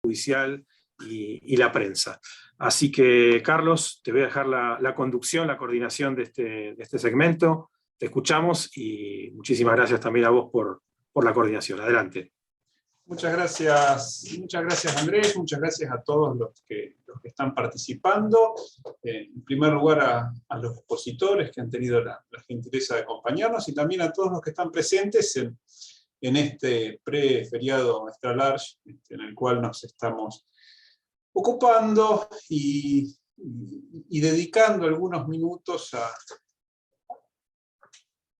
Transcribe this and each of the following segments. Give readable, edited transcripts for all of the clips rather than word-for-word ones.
Judicial y la prensa. Así que, Carlos, te voy a dejar la conducción, la coordinación de este segmento. Te escuchamos y muchísimas gracias también a vos por la coordinación. Adelante. Muchas gracias Andrés, muchas gracias a todos los que están participando. En primer lugar a los expositores que han tenido la gentileza de acompañarnos y también a todos los que están presentes en este pre-feriado extra large en el cual nos estamos ocupando y dedicando algunos minutos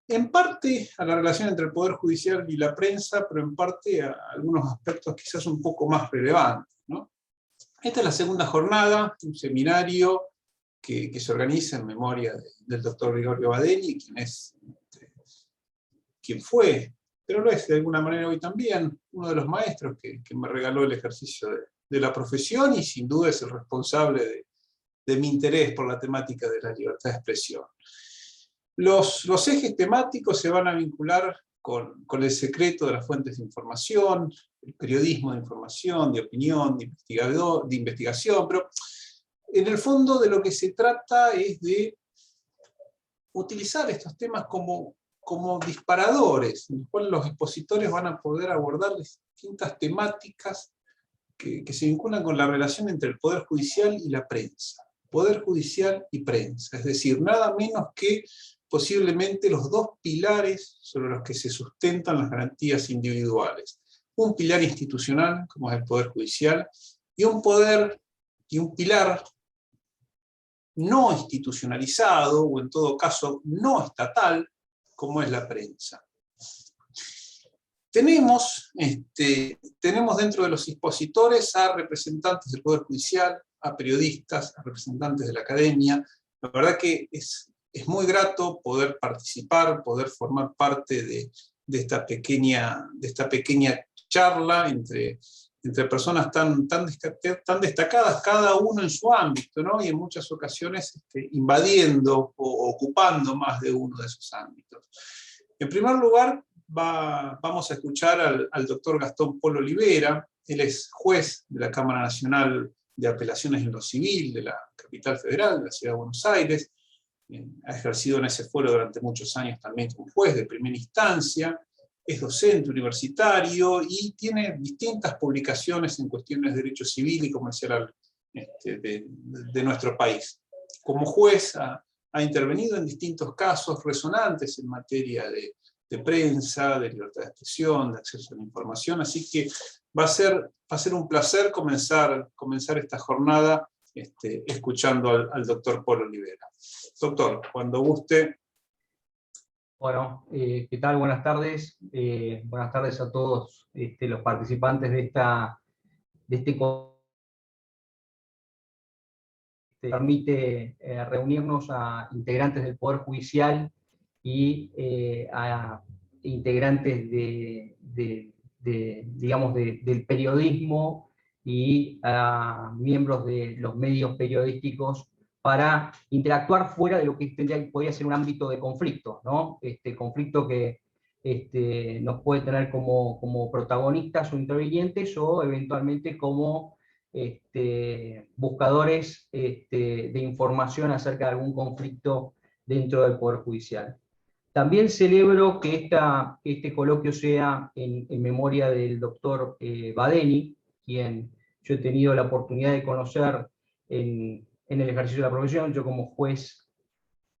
en parte a la relación entre el Poder Judicial y la prensa, pero en parte a algunos aspectos quizás un poco más relevantes, ¿no? Esta es la segunda jornada, un seminario que se organiza en memoria del doctor Gregorio Badeni, quien fue, pero lo es de alguna manera hoy también, uno de los maestros que me regaló el ejercicio de la profesión y sin duda es el responsable de mi interés por la temática de la libertad de expresión. Los ejes temáticos se van a vincular con el secreto de las fuentes de información, el periodismo de información, de opinión, de investigación, pero en el fondo de lo que se trata es de utilizar estos temas como disparadores, en los cuales los expositores van a poder abordar distintas temáticas que se vinculan con la relación entre el Poder Judicial y la prensa. Poder Judicial y prensa, es decir, nada menos que posiblemente los dos pilares sobre los que se sustentan las garantías individuales. Un pilar institucional, como es el Poder Judicial, y un pilar no institucionalizado, o en todo caso no estatal, como es la prensa. Tenemos dentro de los expositores a representantes del Poder Judicial, a periodistas, a representantes de la academia. La verdad que es muy grato poder participar, poder formar parte de esta pequeña charla entre personas tan destacadas, cada uno en su ámbito, ¿no? Y en muchas ocasiones invadiendo o ocupando más de uno de esos ámbitos. En primer lugar, vamos a escuchar al doctor Gastón Polo Olivera. Él es juez de la Cámara Nacional de Apelaciones en lo Civil de la capital federal, de la ciudad de Buenos Aires. Ha ejercido en ese foro durante muchos años también como juez de primera instancia, es docente universitario y tiene distintas publicaciones en cuestiones de derecho civil y comercial de nuestro país. Como juez ha intervenido en distintos casos resonantes en materia de prensa, de libertad de expresión, de acceso a la información, así que va a ser un placer comenzar esta jornada escuchando al doctor Polo Olivera. Doctor, cuando guste. Bueno, ¿qué tal? Buenas tardes. Buenas tardes a todos los participantes de este permite reunirnos a integrantes del Poder Judicial y a integrantes del periodismo y a miembros de los medios periodísticos para interactuar fuera de lo que podría ser un ámbito de conflicto, ¿no? Conflicto que nos puede tener como protagonistas o intervinientes o eventualmente como buscadores de información acerca de algún conflicto dentro del Poder Judicial. También celebro que este coloquio sea en memoria del doctor Badeni, quien yo he tenido la oportunidad de conocer en el ejercicio de la profesión, yo como juez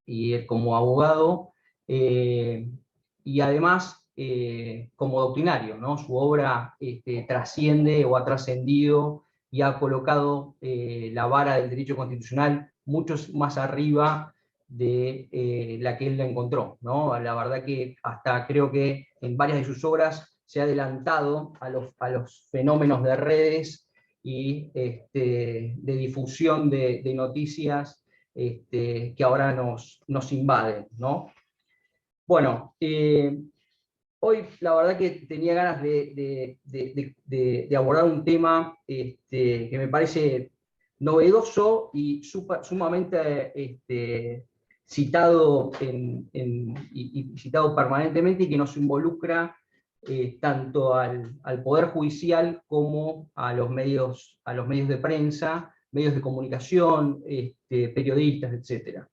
y él como abogado, y además como doctrinario, ¿no? Su obra trasciende o ha trascendido y ha colocado la vara del derecho constitucional mucho más arriba de la que él la encontró, ¿no? La verdad que hasta creo que en varias de sus obras se ha adelantado a los fenómenos de redes y de difusión de noticias que ahora nos invaden, ¿no? Bueno, hoy la verdad que tenía ganas de abordar un tema que me parece novedoso y sumamente citado y citado permanentemente y que nos involucra tanto al Poder Judicial como a los medios de prensa, medios de comunicación, periodistas, etc.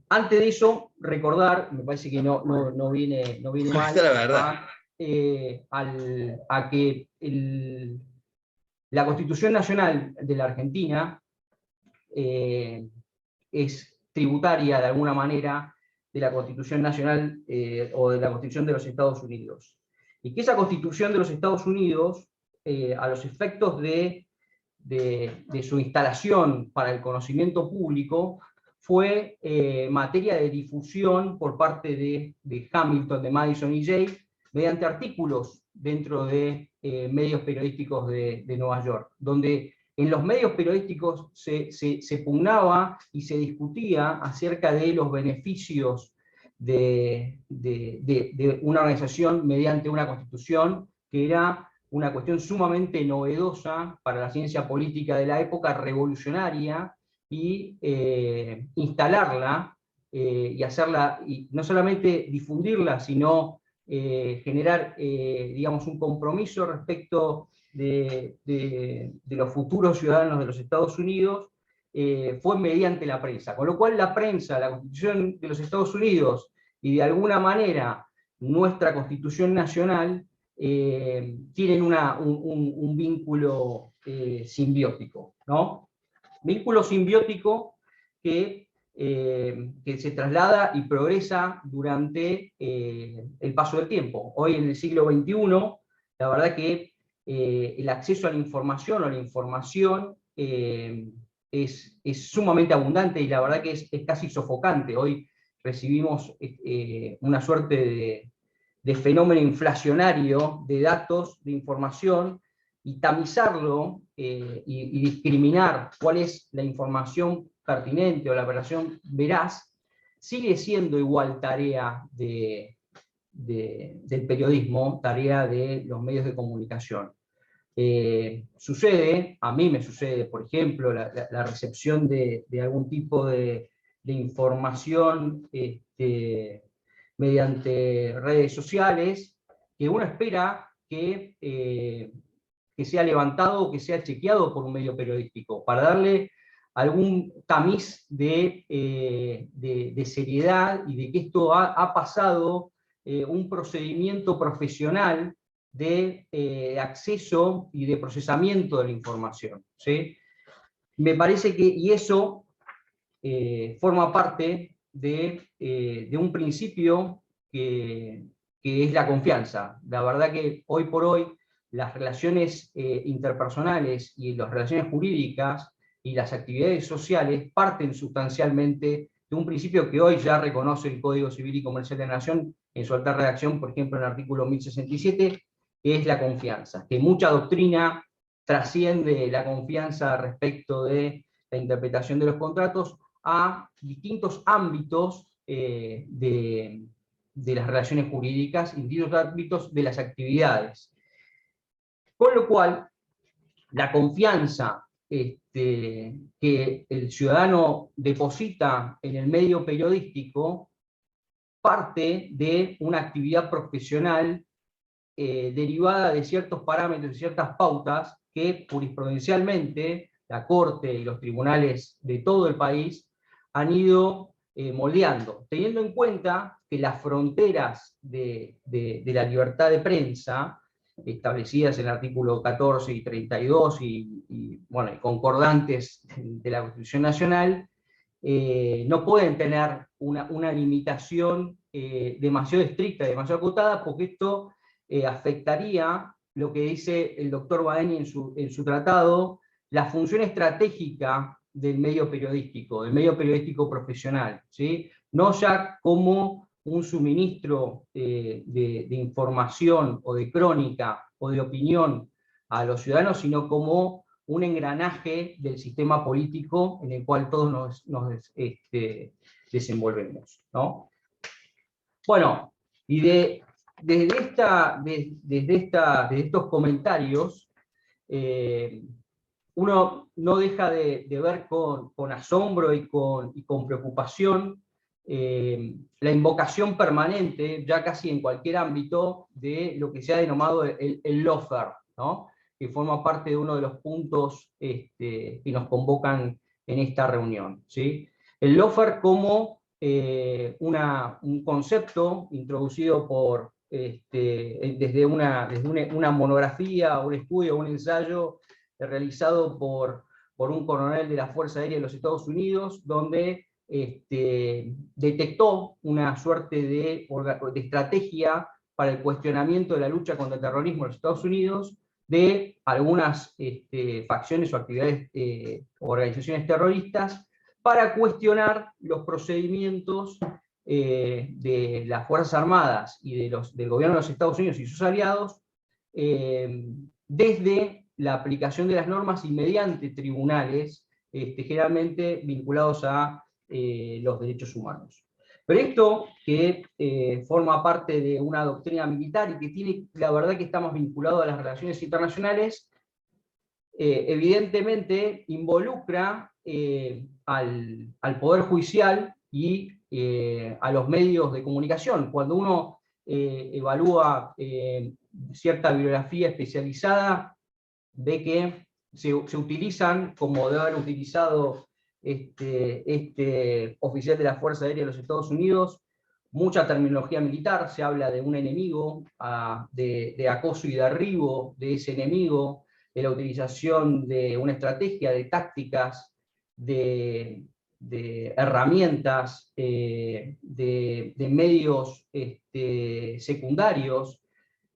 Antes de eso, recordar, me parece que no viene mal, La verdad. a que la Constitución Nacional de la Argentina es tributaria de alguna manera de la Constitución Nacional o de la Constitución de los Estados Unidos. Y que esa Constitución de los Estados Unidos, a los efectos de su instalación para el conocimiento público, fue materia de difusión por parte de Hamilton, de Madison y Jay, mediante artículos dentro de medios periodísticos de Nueva York, donde en los medios periodísticos se pugnaba y se discutía acerca de los beneficios de una organización mediante una constitución, que era una cuestión sumamente novedosa para la ciencia política de la época, revolucionaria, y instalarla y hacerla, y no solamente difundirla, sino generar, digamos, un compromiso respecto de los futuros ciudadanos de los Estados Unidos, fue mediante la prensa. Con lo cual la prensa, la Constitución de los Estados Unidos y de alguna manera nuestra Constitución Nacional tienen un vínculo simbiótico, ¿no? Vínculo simbiótico que se traslada y progresa durante el paso del tiempo. Hoy en el siglo XXI, la verdad que el acceso a la información es sumamente abundante, y la verdad que es casi sofocante. Hoy recibimos una suerte de fenómeno inflacionario de datos, de información, y tamizarlo y discriminar cuál es la información pertinente o la versión veraz, sigue siendo igual tarea del periodismo, tarea de los medios de comunicación. A mí me sucede, por ejemplo, la recepción de algún tipo de información mediante redes sociales, que uno espera que sea levantado o que sea chequeado por un medio periodístico, para darle algún tamiz de seriedad, y de que esto ha pasado un procedimiento profesional de acceso y de procesamiento de la información, ¿sí? Me parece que, y eso forma parte de un principio que es la confianza. La verdad que hoy por hoy las relaciones interpersonales y las relaciones jurídicas y las actividades sociales parten sustancialmente de un principio que hoy ya reconoce el Código Civil y Comercial de la Nación en su alta redacción, por ejemplo en el artículo 1067, que es la confianza, que mucha doctrina trasciende la confianza respecto de la interpretación de los contratos a distintos ámbitos de las relaciones jurídicas, distintos ámbitos de las actividades. Con lo cual, la confianza que el ciudadano deposita en el medio periodístico parte de una actividad profesional derivada de ciertos parámetros y ciertas pautas que jurisprudencialmente la Corte y los tribunales de todo el país han ido moldeando, teniendo en cuenta que las fronteras de la libertad de prensa, establecidas en el artículo 14 y 32 y concordantes de la Constitución Nacional, no pueden tener una limitación demasiado estricta, demasiado acotada, porque esto afectaría lo que dice el doctor Badeni en su tratado, la función estratégica del medio periodístico profesional, ¿sí? No ya como un suministro de información o de crónica o de opinión a los ciudadanos, sino como un engranaje del sistema político en el cual todos nos desenvolvemos, ¿no? Bueno, y desde estos comentarios, uno no deja de ver con asombro y con preocupación la invocación permanente, ya casi en cualquier ámbito, de lo que se ha denominado el lawfare, ¿no? Que forma parte de uno de los puntos que nos convocan en esta reunión, ¿sí? El lawfare como un concepto introducido desde una monografía, un estudio, un ensayo realizado por un coronel de la Fuerza Aérea de los Estados Unidos, donde detectó una suerte de estrategia para el cuestionamiento de la lucha contra el terrorismo en los Estados Unidos de algunas facciones o actividades o organizaciones terroristas para cuestionar los procedimientos de las Fuerzas Armadas y del gobierno de los Estados Unidos y sus aliados desde la aplicación de las normas y mediante tribunales generalmente vinculados a los derechos humanos. Pero esto que forma parte de una doctrina militar y que tiene, la verdad que está más vinculado a las relaciones internacionales, evidentemente involucra al Poder Judicial y a los medios de comunicación. Cuando uno evalúa cierta bibliografía especializada, ve que se utilizan, como debe haber utilizado este oficial de la Fuerza Aérea de los Estados Unidos, mucha terminología militar. Se habla de un enemigo, de acoso y derribo de ese enemigo, de la utilización de una estrategia, de tácticas, de herramientas, de medios secundarios,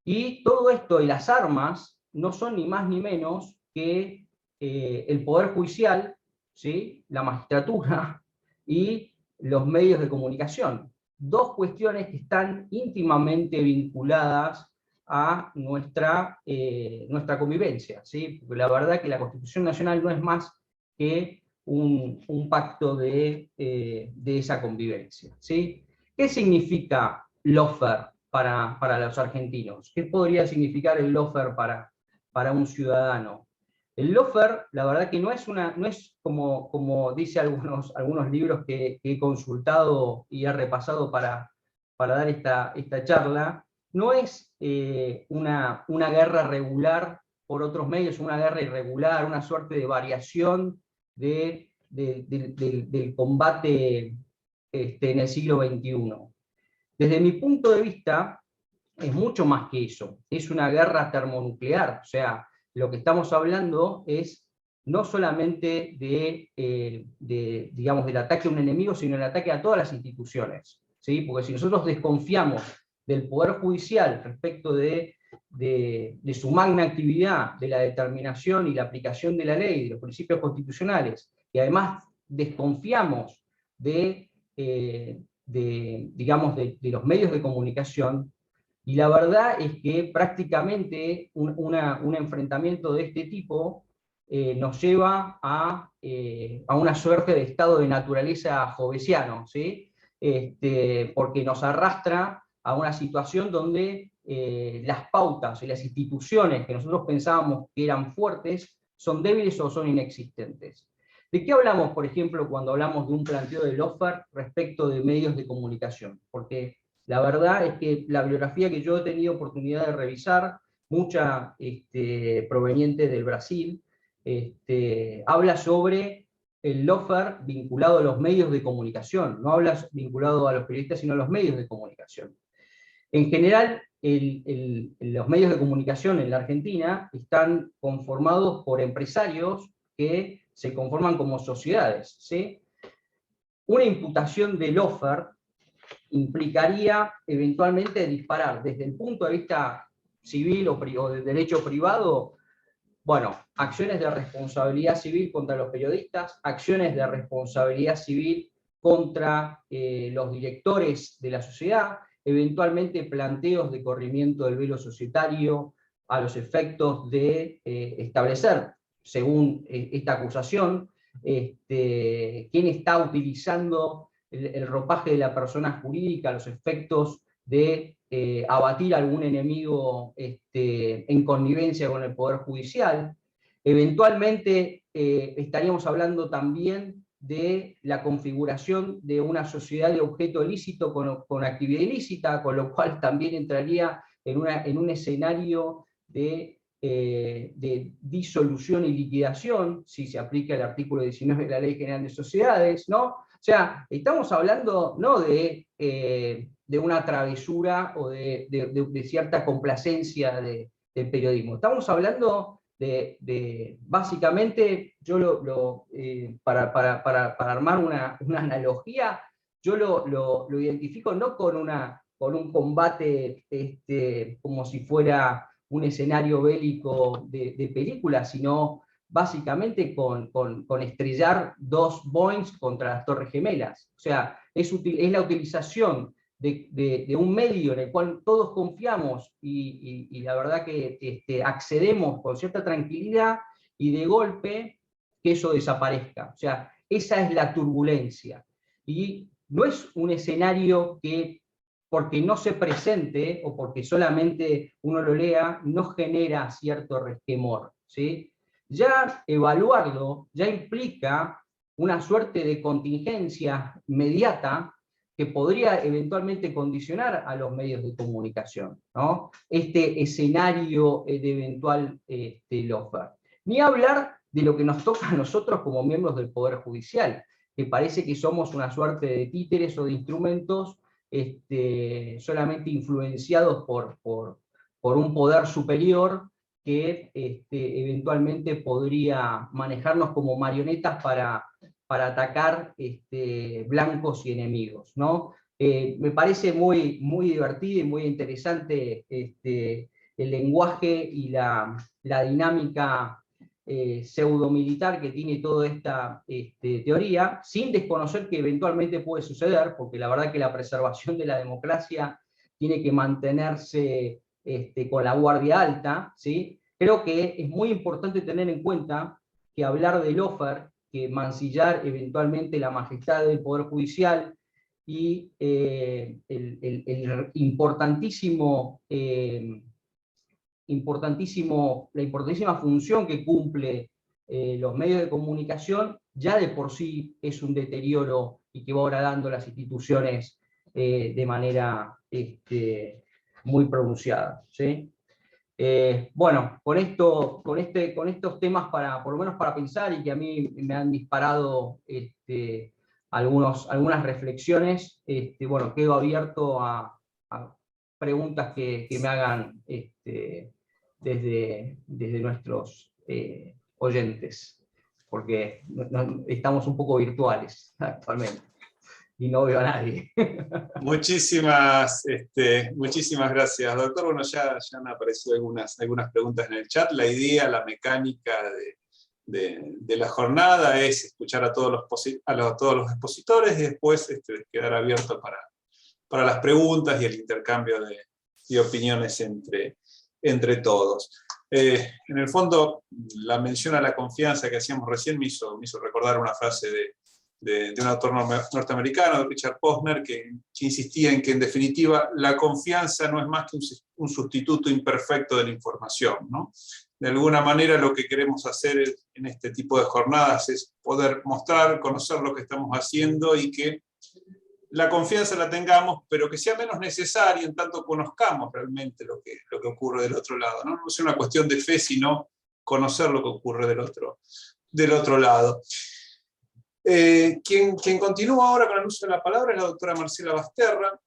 y todo esto y las armas no son ni más ni menos que el Poder Judicial, ¿sí?, la magistratura y los medios de comunicación. Dos cuestiones que están íntimamente vinculadas a nuestra convivencia, ¿sí? Porque la verdad que la Constitución Nacional no es más que un pacto de esa convivencia, ¿sí? ¿Qué significa lawfare para los argentinos? ¿Qué podría significar el lawfare para un ciudadano? El lawfare, la verdad que no es como dice algunos libros que he consultado y he repasado para dar esta charla, no es una guerra regular por otros medios, una guerra irregular, una suerte de variación del combate en el siglo XXI. Desde mi punto de vista, es mucho más que eso. Es una guerra termonuclear. O sea, lo que estamos hablando es no solamente digamos, del ataque a un enemigo, sino el ataque a todas las instituciones, ¿sí? Porque si nosotros desconfiamos del Poder Judicial respecto de su magna actividad, de la determinación y la aplicación de la ley, de los principios constitucionales, y además desconfiamos digamos, de los medios de comunicación, y la verdad es que prácticamente un enfrentamiento de este tipo nos lleva a una suerte de estado de naturaleza jovesiano, ¿sí? Porque nos arrastra a una situación donde las pautas y las instituciones que nosotros pensábamos que eran fuertes son débiles o son inexistentes. ¿De qué hablamos, por ejemplo, cuando hablamos de un planteo de lawfare respecto de medios de comunicación? Porque la verdad es que la bibliografía que yo he tenido oportunidad de revisar, mucha proveniente del Brasil, habla sobre el lawfare vinculado a los medios de comunicación, no habla vinculado a los periodistas, sino a los medios de comunicación. En general, los medios de comunicación en la Argentina están conformados por empresarios que se conforman como sociedades, ¿sí? Una imputación de lawfare implicaría eventualmente disparar desde el punto de vista civil o de derecho privado, bueno, acciones de responsabilidad civil contra los periodistas, acciones de responsabilidad civil contra los directores de la sociedad, eventualmente planteos de corrimiento del velo societario a los efectos de establecer, según esta acusación, quién está utilizando el ropaje de la persona jurídica a los efectos de abatir a algún enemigo en connivencia con el Poder Judicial. Eventualmente estaríamos hablando también de la configuración de una sociedad de objeto ilícito con actividad ilícita, con lo cual también entraría en un escenario de disolución y liquidación, si se aplica el artículo 19 de la Ley General de Sociedades, ¿no? O sea, estamos hablando no de una travesura o de cierta complacencia del periodismo, estamos hablando básicamente, yo para armar una analogía, yo lo identifico no con un combate como si fuera un escenario bélico de película, sino básicamente con estrellar 2 Boeings contra las Torres Gemelas. O sea, es la utilización de un medio en el cual todos confiamos y la verdad que accedemos con cierta tranquilidad, y de golpe que eso desaparezca. O sea, esa es la turbulencia. Y no es un escenario que, porque no se presente o porque solamente uno lo lea, no genera cierto resquemor, ¿sí? Ya evaluarlo ya implica una suerte de contingencia inmediata que podría eventualmente condicionar a los medios de comunicación, ¿no? Este escenario de eventual lawfare. Ni hablar de lo que nos toca a nosotros como miembros del Poder Judicial, que parece que somos una suerte de títeres o de instrumentos solamente influenciados por un poder superior que eventualmente podría manejarnos como marionetas para atacar blancos y enemigos, ¿no? Me parece muy, muy divertido y muy interesante el lenguaje y la dinámica pseudo-militar que tiene toda esta teoría, sin desconocer que eventualmente puede suceder, porque la verdad que la preservación de la democracia tiene que mantenerse con la guardia alta, ¿sí? Creo que es muy importante tener en cuenta que hablar de lawfare, que mancillar eventualmente la majestad del Poder Judicial y el importantísima función que cumple los medios de comunicación, ya de por sí es un deterioro y que va degradando las instituciones de manera muy pronunciada, ¿sí? Bueno, con estos temas por lo menos para pensar, y que a mí me han disparado algunas reflexiones, bueno, quedo abierto a preguntas que me hagan desde nuestros oyentes, porque estamos un poco virtuales actualmente y no veo a nadie. Muchísimas gracias, doctor. Bueno, ya han aparecido algunas preguntas en el chat. La idea, la mecánica de la jornada es escuchar a todos los expositores y después quedar abierto para las preguntas y el intercambio de opiniones entre todos. En el fondo, la mención a la confianza que hacíamos recién me hizo recordar una frase de un autor norteamericano, de Richard Posner, que insistía en que, en definitiva, la confianza no es más que un sustituto imperfecto de la información, ¿no? De alguna manera, lo que queremos hacer en este tipo de jornadas es poder mostrar, conocer lo que estamos haciendo y que la confianza la tengamos, pero que sea menos necesaria en tanto conozcamos realmente lo que ocurre del otro lado, ¿no? No es una cuestión de fe, sino conocer lo que ocurre del otro lado. Quien continúa ahora con el uso de la palabra es la doctora Marcela Basterra.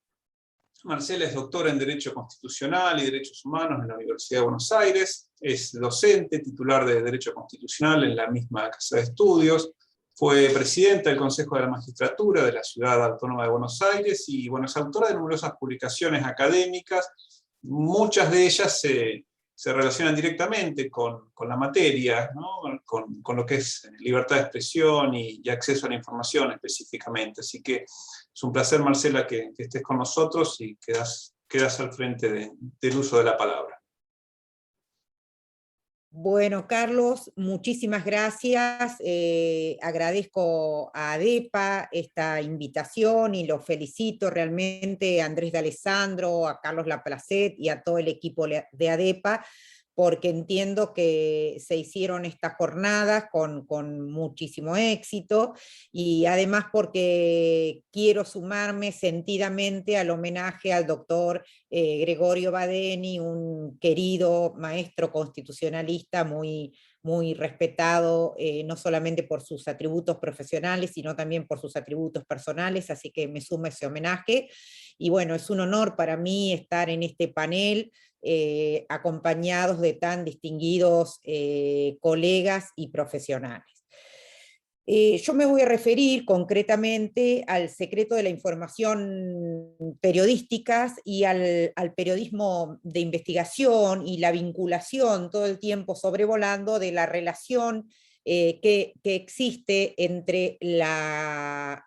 Marcela es doctora en Derecho Constitucional y Derechos Humanos en la Universidad de Buenos Aires, es docente, titular de Derecho Constitucional en la misma casa de estudios, fue presidenta del Consejo de la Magistratura de la Ciudad Autónoma de Buenos Aires y, bueno, es autora de numerosas publicaciones académicas, muchas de ellas se relacionan directamente con la materia, ¿no? con lo que es libertad de expresión y acceso a la información específicamente. Así que es un placer, Marcela, que estés con nosotros y quedas al frente del uso de la palabra. Bueno, Carlos, muchísimas gracias. Agradezco a ADEPA esta invitación y lo felicito realmente a Andrés D'Alessandro, a Carlos Laplacet y a todo el equipo de ADEPA porque entiendo que se hicieron estas jornadas con muchísimo éxito, y además porque quiero sumarme sentidamente al homenaje al doctor Gregorio Badeni, un querido maestro constitucionalista muy respetado, no solamente por sus atributos profesionales, sino también por sus atributos personales, así que me sumo a ese homenaje. Y bueno, es un honor para mí estar en este panel, acompañados de tan distinguidos colegas y profesionales. Yo me voy a referir concretamente al secreto de la información periodísticas y al periodismo de investigación y la vinculación todo el tiempo sobrevolando de la relación que existe entre la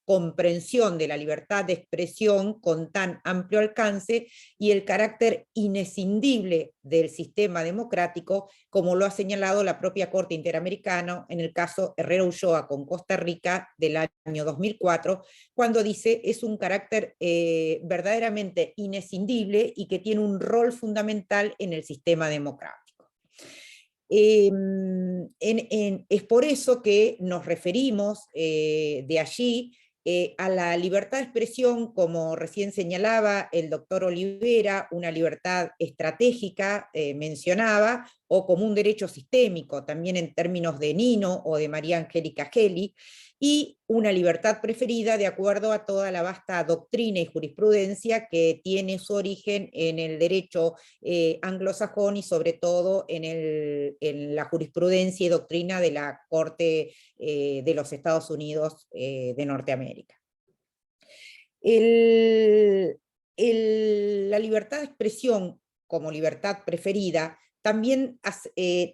comprensión de la libertad de expresión con tan amplio alcance y el carácter inescindible del sistema democrático, como lo ha señalado la propia Corte Interamericana en el caso Herrera Ulloa con Costa Rica del año 2004, cuando dice es un carácter verdaderamente inescindible y que tiene un rol fundamental en el sistema democrático. Es por eso que nos referimos de allí a la libertad de expresión, como recién señalaba el doctor Olivera, una libertad estratégica, mencionaba, o como un derecho sistémico, también en términos de Nino o de María Angélica Gelli, y una libertad preferida de acuerdo a toda la vasta doctrina y jurisprudencia que tiene su origen en el derecho anglosajón y sobre todo en la jurisprudencia y doctrina de la Corte de los Estados Unidos de Norteamérica. La libertad de expresión como libertad preferida también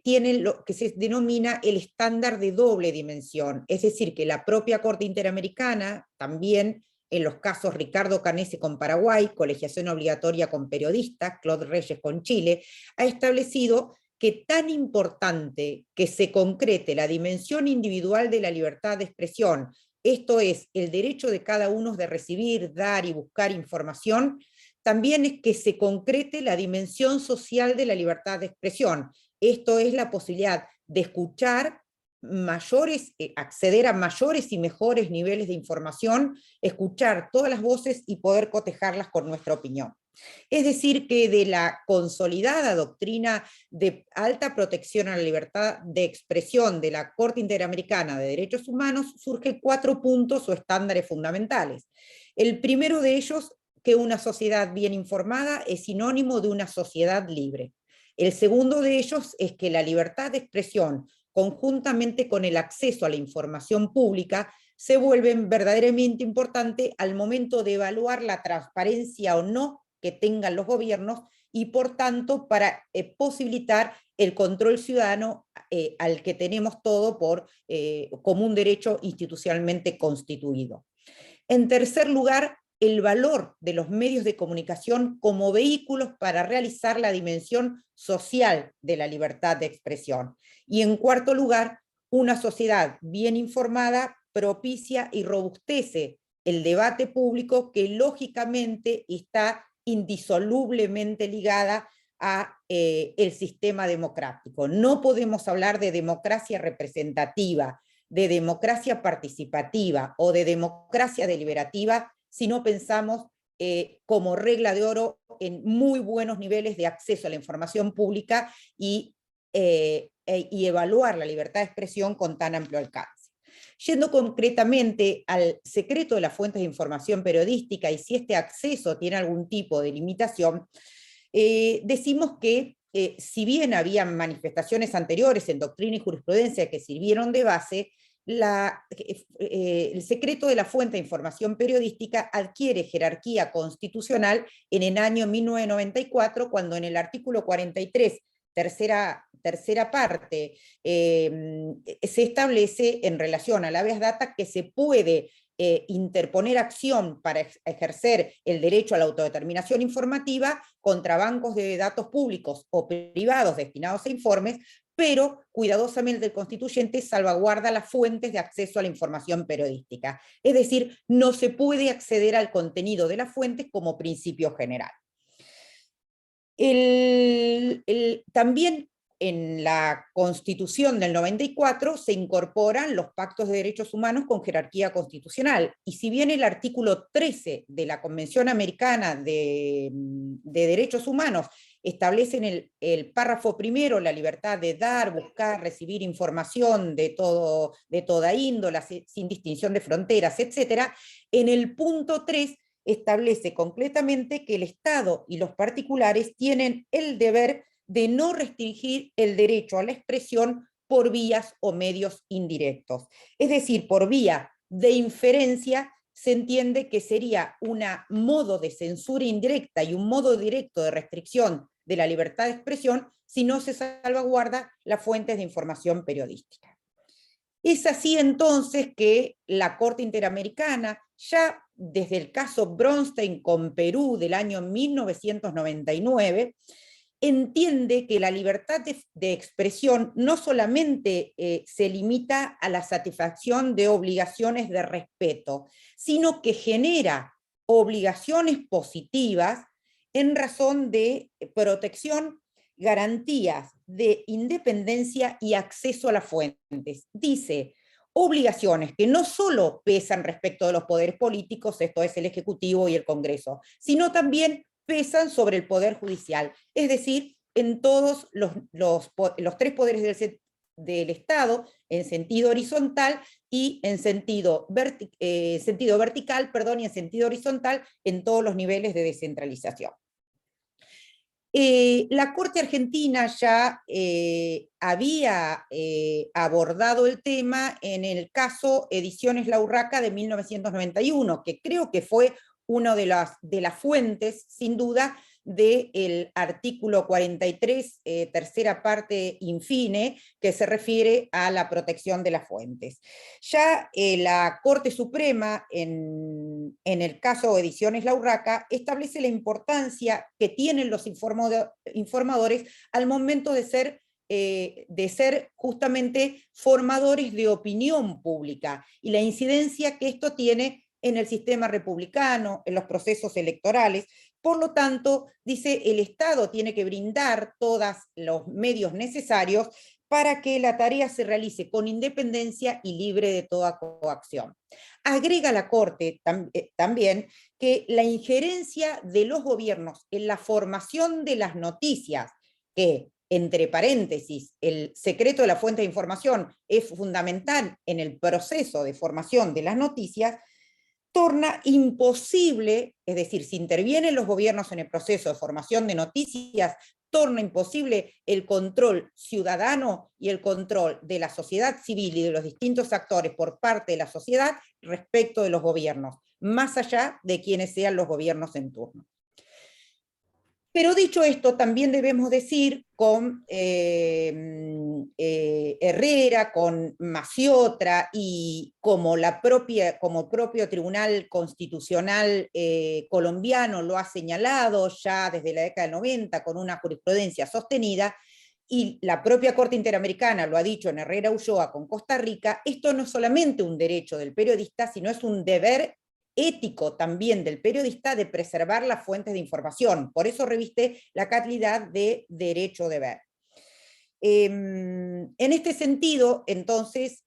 tiene lo que se denomina el estándar de doble dimensión, es decir, que la propia Corte Interamericana, también en los casos Ricardo Canese con Paraguay, colegiación obligatoria con periodistas, Claude Reyes con Chile, ha establecido que tan importante que se concrete la dimensión individual de la libertad de expresión, esto es, el derecho de cada uno de recibir, dar y buscar información, también es que se concrete la dimensión social de la libertad de expresión. Esto es la posibilidad de escuchar mayores, acceder a mayores y mejores niveles de información, escuchar todas las voces y poder cotejarlas con nuestra opinión. Es decir, que de la consolidada doctrina de alta protección a la libertad de expresión de la Corte Interamericana de Derechos Humanos surgen 4 puntos o estándares fundamentales. El primero de ellos, que una sociedad bien informada es sinónimo de una sociedad libre. El segundo de ellos es que la libertad de expresión, conjuntamente con el acceso a la información pública, se vuelven verdaderamente importantes al momento de evaluar la transparencia o no que tengan los gobiernos y por tanto para posibilitar el control ciudadano al que tenemos todo como un derecho institucionalmente constituido. En tercer lugar, el valor de los medios de comunicación como vehículos para realizar la dimensión social de la libertad de expresión. Y en cuarto lugar, una sociedad bien informada propicia y robustece el debate público que lógicamente está indisolublemente ligada a el sistema democrático. No podemos hablar de democracia representativa, de democracia participativa o de democracia deliberativa si no pensamos como regla de oro en muy buenos niveles de acceso a la información pública y evaluar la libertad de expresión con tan amplio alcance. Yendo concretamente al secreto de las fuentes de información periodística y si este acceso tiene algún tipo de limitación, decimos que si bien había manifestaciones anteriores en doctrina y jurisprudencia que sirvieron de base, el secreto de la fuente de información periodística adquiere jerarquía constitucional en el año 1994, cuando en el artículo 43, tercera parte, se establece en relación al habeas data que se puede interponer acción para ejercer el derecho a la autodeterminación informativa contra bancos de datos públicos o privados destinados a informes, pero cuidadosamente el constituyente salvaguarda las fuentes de acceso a la información periodística. Es decir, no se puede acceder al contenido de las fuentes como principio general. También en la Constitución del 94 se incorporan los pactos de derechos humanos con jerarquía constitucional. Y si bien el artículo 13 de la Convención Americana de Derechos Humanos establece en el párrafo primero la libertad de dar, buscar, recibir información de toda índole, sin distinción de fronteras, etc., en el punto 3 establece concretamente que el Estado y los particulares tienen el deber de no restringir el derecho a la expresión por vías o medios indirectos. Es decir, por vía de inferencia se entiende que sería un modo de censura indirecta y un modo directo de restricción de la libertad de expresión si no se salvaguarda las fuentes de información periodística. Es así entonces que la Corte Interamericana, ya desde el caso Bronstein con Perú del año 1999, entiende que la libertad de expresión no solamente se limita a la satisfacción de obligaciones de respeto, sino que genera obligaciones positivas en razón de protección, garantías de independencia y acceso a las fuentes. Dice, obligaciones que no solo pesan respecto de los poderes políticos, esto es el Ejecutivo y el Congreso, sino también pesan sobre el Poder Judicial, es decir, en todos los tres poderes del Estado, en sentido horizontal y en sentido vertical, y en sentido horizontal en todos los niveles de descentralización. La Corte Argentina ya había abordado el tema en el caso Ediciones La Urraca de 1991, que creo que fue una de las fuentes, sin duda, del artículo 43, tercera parte infine, que se refiere a la protección de las fuentes. Ya la Corte Suprema, en el caso Ediciones La Urraca, establece la importancia que tienen los informadores al momento de ser justamente formadores de opinión pública, y la incidencia que esto tiene en el sistema republicano, en los procesos electorales. Por lo tanto, dice, el Estado tiene que brindar todos los medios necesarios para que la tarea se realice con independencia y libre de toda coacción. Agrega la Corte también que la injerencia de los gobiernos en la formación de las noticias, que, entre paréntesis, el secreto de la fuente de información es fundamental en el proceso de formación de las noticias, torna imposible, es decir, si intervienen los gobiernos en el proceso de formación de noticias, torna imposible el control ciudadano y el control de la sociedad civil y de los distintos actores por parte de la sociedad respecto de los gobiernos, más allá de quienes sean los gobiernos en turno. Pero dicho esto, también debemos decir con Herrera, con Maciotra, y como propio Tribunal Constitucional colombiano lo ha señalado ya desde la década del 90 con una jurisprudencia sostenida, y la propia Corte Interamericana lo ha dicho en Herrera Ulloa con Costa Rica, esto no es solamente un derecho del periodista, sino es un deber ético también del periodista de preservar las fuentes de información. Por eso reviste la calidad de derecho-deber. En este sentido, entonces,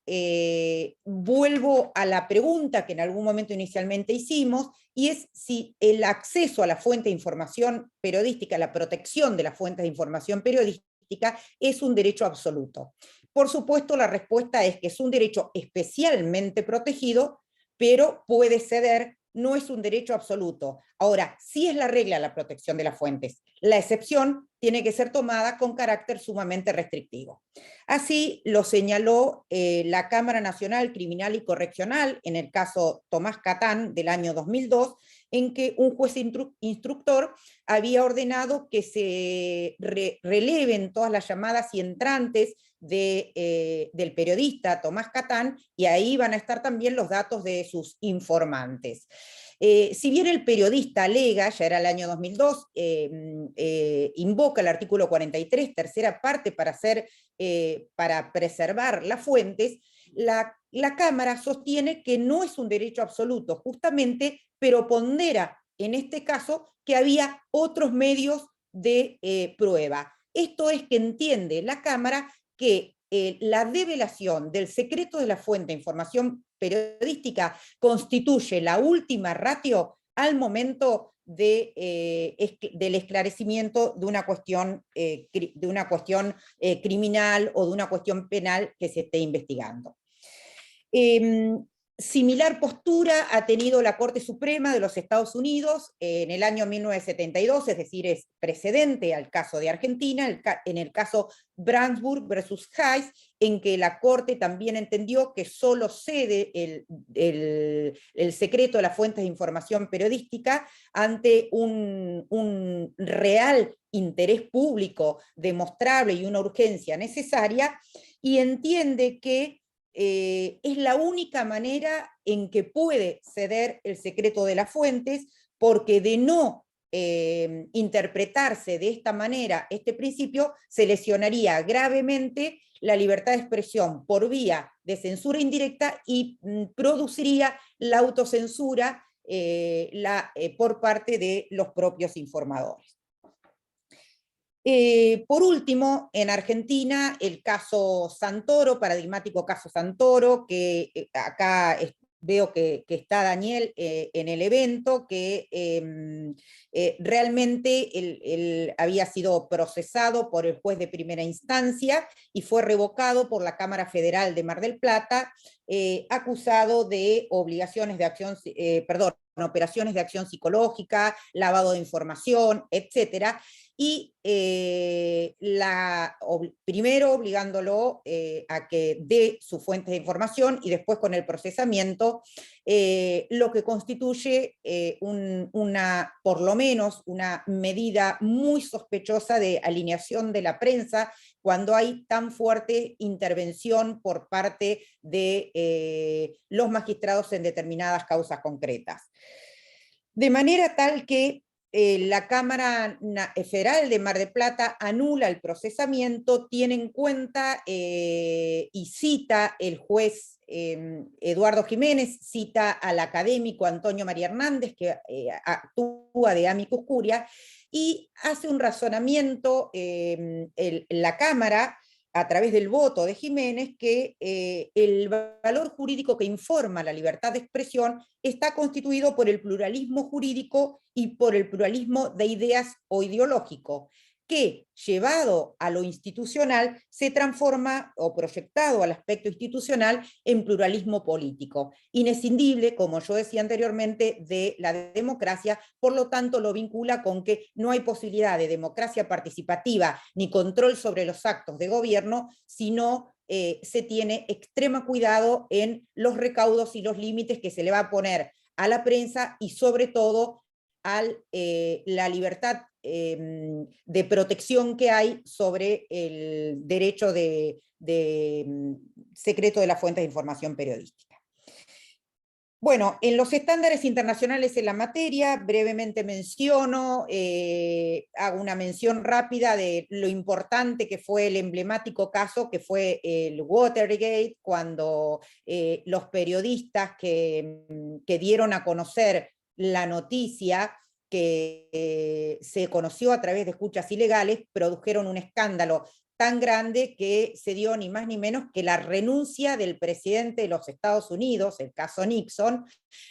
vuelvo a la pregunta que en algún momento inicialmente hicimos, y es si el acceso a la fuente de información periodística, la protección de las fuentes de información periodística, es un derecho absoluto. Por supuesto, la respuesta es que es un derecho especialmente protegido, pero puede ceder, no es un derecho absoluto. Ahora, sí es la regla la protección de las fuentes. La excepción tiene que ser tomada con carácter sumamente restrictivo. Así lo señaló la Cámara Nacional Criminal y Correccional en el caso Tomás Catán del año 2002, en que un juez instructor había ordenado que se releven todas las llamadas y entrantes del periodista Tomás Catán, y ahí van a estar también los datos de sus informantes. Si bien el periodista alega, ya era el año 2002, invoca el artículo 43, tercera parte, para preservar las fuentes, la Cámara sostiene que no es un derecho absoluto, justamente, pero pondera en este caso que había otros medios de prueba. Esto es que entiende la Cámara que la develación del secreto de la fuente de información periodística constituye la última ratio al momento del esclarecimiento de una cuestión criminal o de una cuestión penal que se esté investigando. Similar postura ha tenido la Corte Suprema de los Estados Unidos en el año 1972, es decir, es precedente al caso de Argentina, en el caso Brandsburg versus Hayes, en que la Corte también entendió que solo cede el secreto de las fuentes de información periodística ante un real interés público demostrable y una urgencia necesaria, y entiende que es la única manera en que puede ceder el secreto de las fuentes, porque de no interpretarse de esta manera este principio, se lesionaría gravemente la libertad de expresión por vía de censura indirecta y produciría la autocensura por parte de los propios informadores. Por último, en Argentina, el caso Santoro, paradigmático caso Santoro, que acá veo que está Daniel en el evento, que realmente él había sido procesado por el juez de primera instancia y fue revocado por la Cámara Federal de Mar del Plata, acusado de obligaciones de acción, operaciones de acción psicológica, lavado de información, etcétera. Y primero obligándolo a que dé sus fuentes de información y después con el procesamiento, lo que constituye por lo menos una medida muy sospechosa de alineación de la prensa cuando hay tan fuerte intervención por parte de los magistrados en determinadas causas concretas. De manera tal que la Cámara Federal de Mar del Plata anula el procesamiento, tiene en cuenta y cita el juez Eduardo Jiménez, cita al académico Antonio María Hernández, que actúa de amicus curia, y hace un razonamiento la Cámara, a través del voto de Jiménez, que el valor jurídico que informa la libertad de expresión está constituido por el pluralismo jurídico y por el pluralismo de ideas o ideológico, que llevado a lo institucional se transforma, o proyectado al aspecto institucional, en pluralismo político, inescindible, como yo decía anteriormente, de la democracia. Por lo tanto lo vincula con que no hay posibilidad de democracia participativa ni control sobre los actos de gobierno, sino se tiene extremo cuidado en los recaudos y los límites que se le va a poner a la prensa y sobre todo a la libertad de protección que hay sobre el derecho de secreto de las fuentes de información periodística. Bueno, en los estándares internacionales en la materia, brevemente menciono, hago una mención rápida de lo importante que fue el emblemático caso que fue el Watergate, cuando los periodistas que dieron a conocer la noticia que se conoció a través de escuchas ilegales, produjeron un escándalo tan grande que se dio ni más ni menos que la renuncia del presidente de los Estados Unidos, el caso Nixon.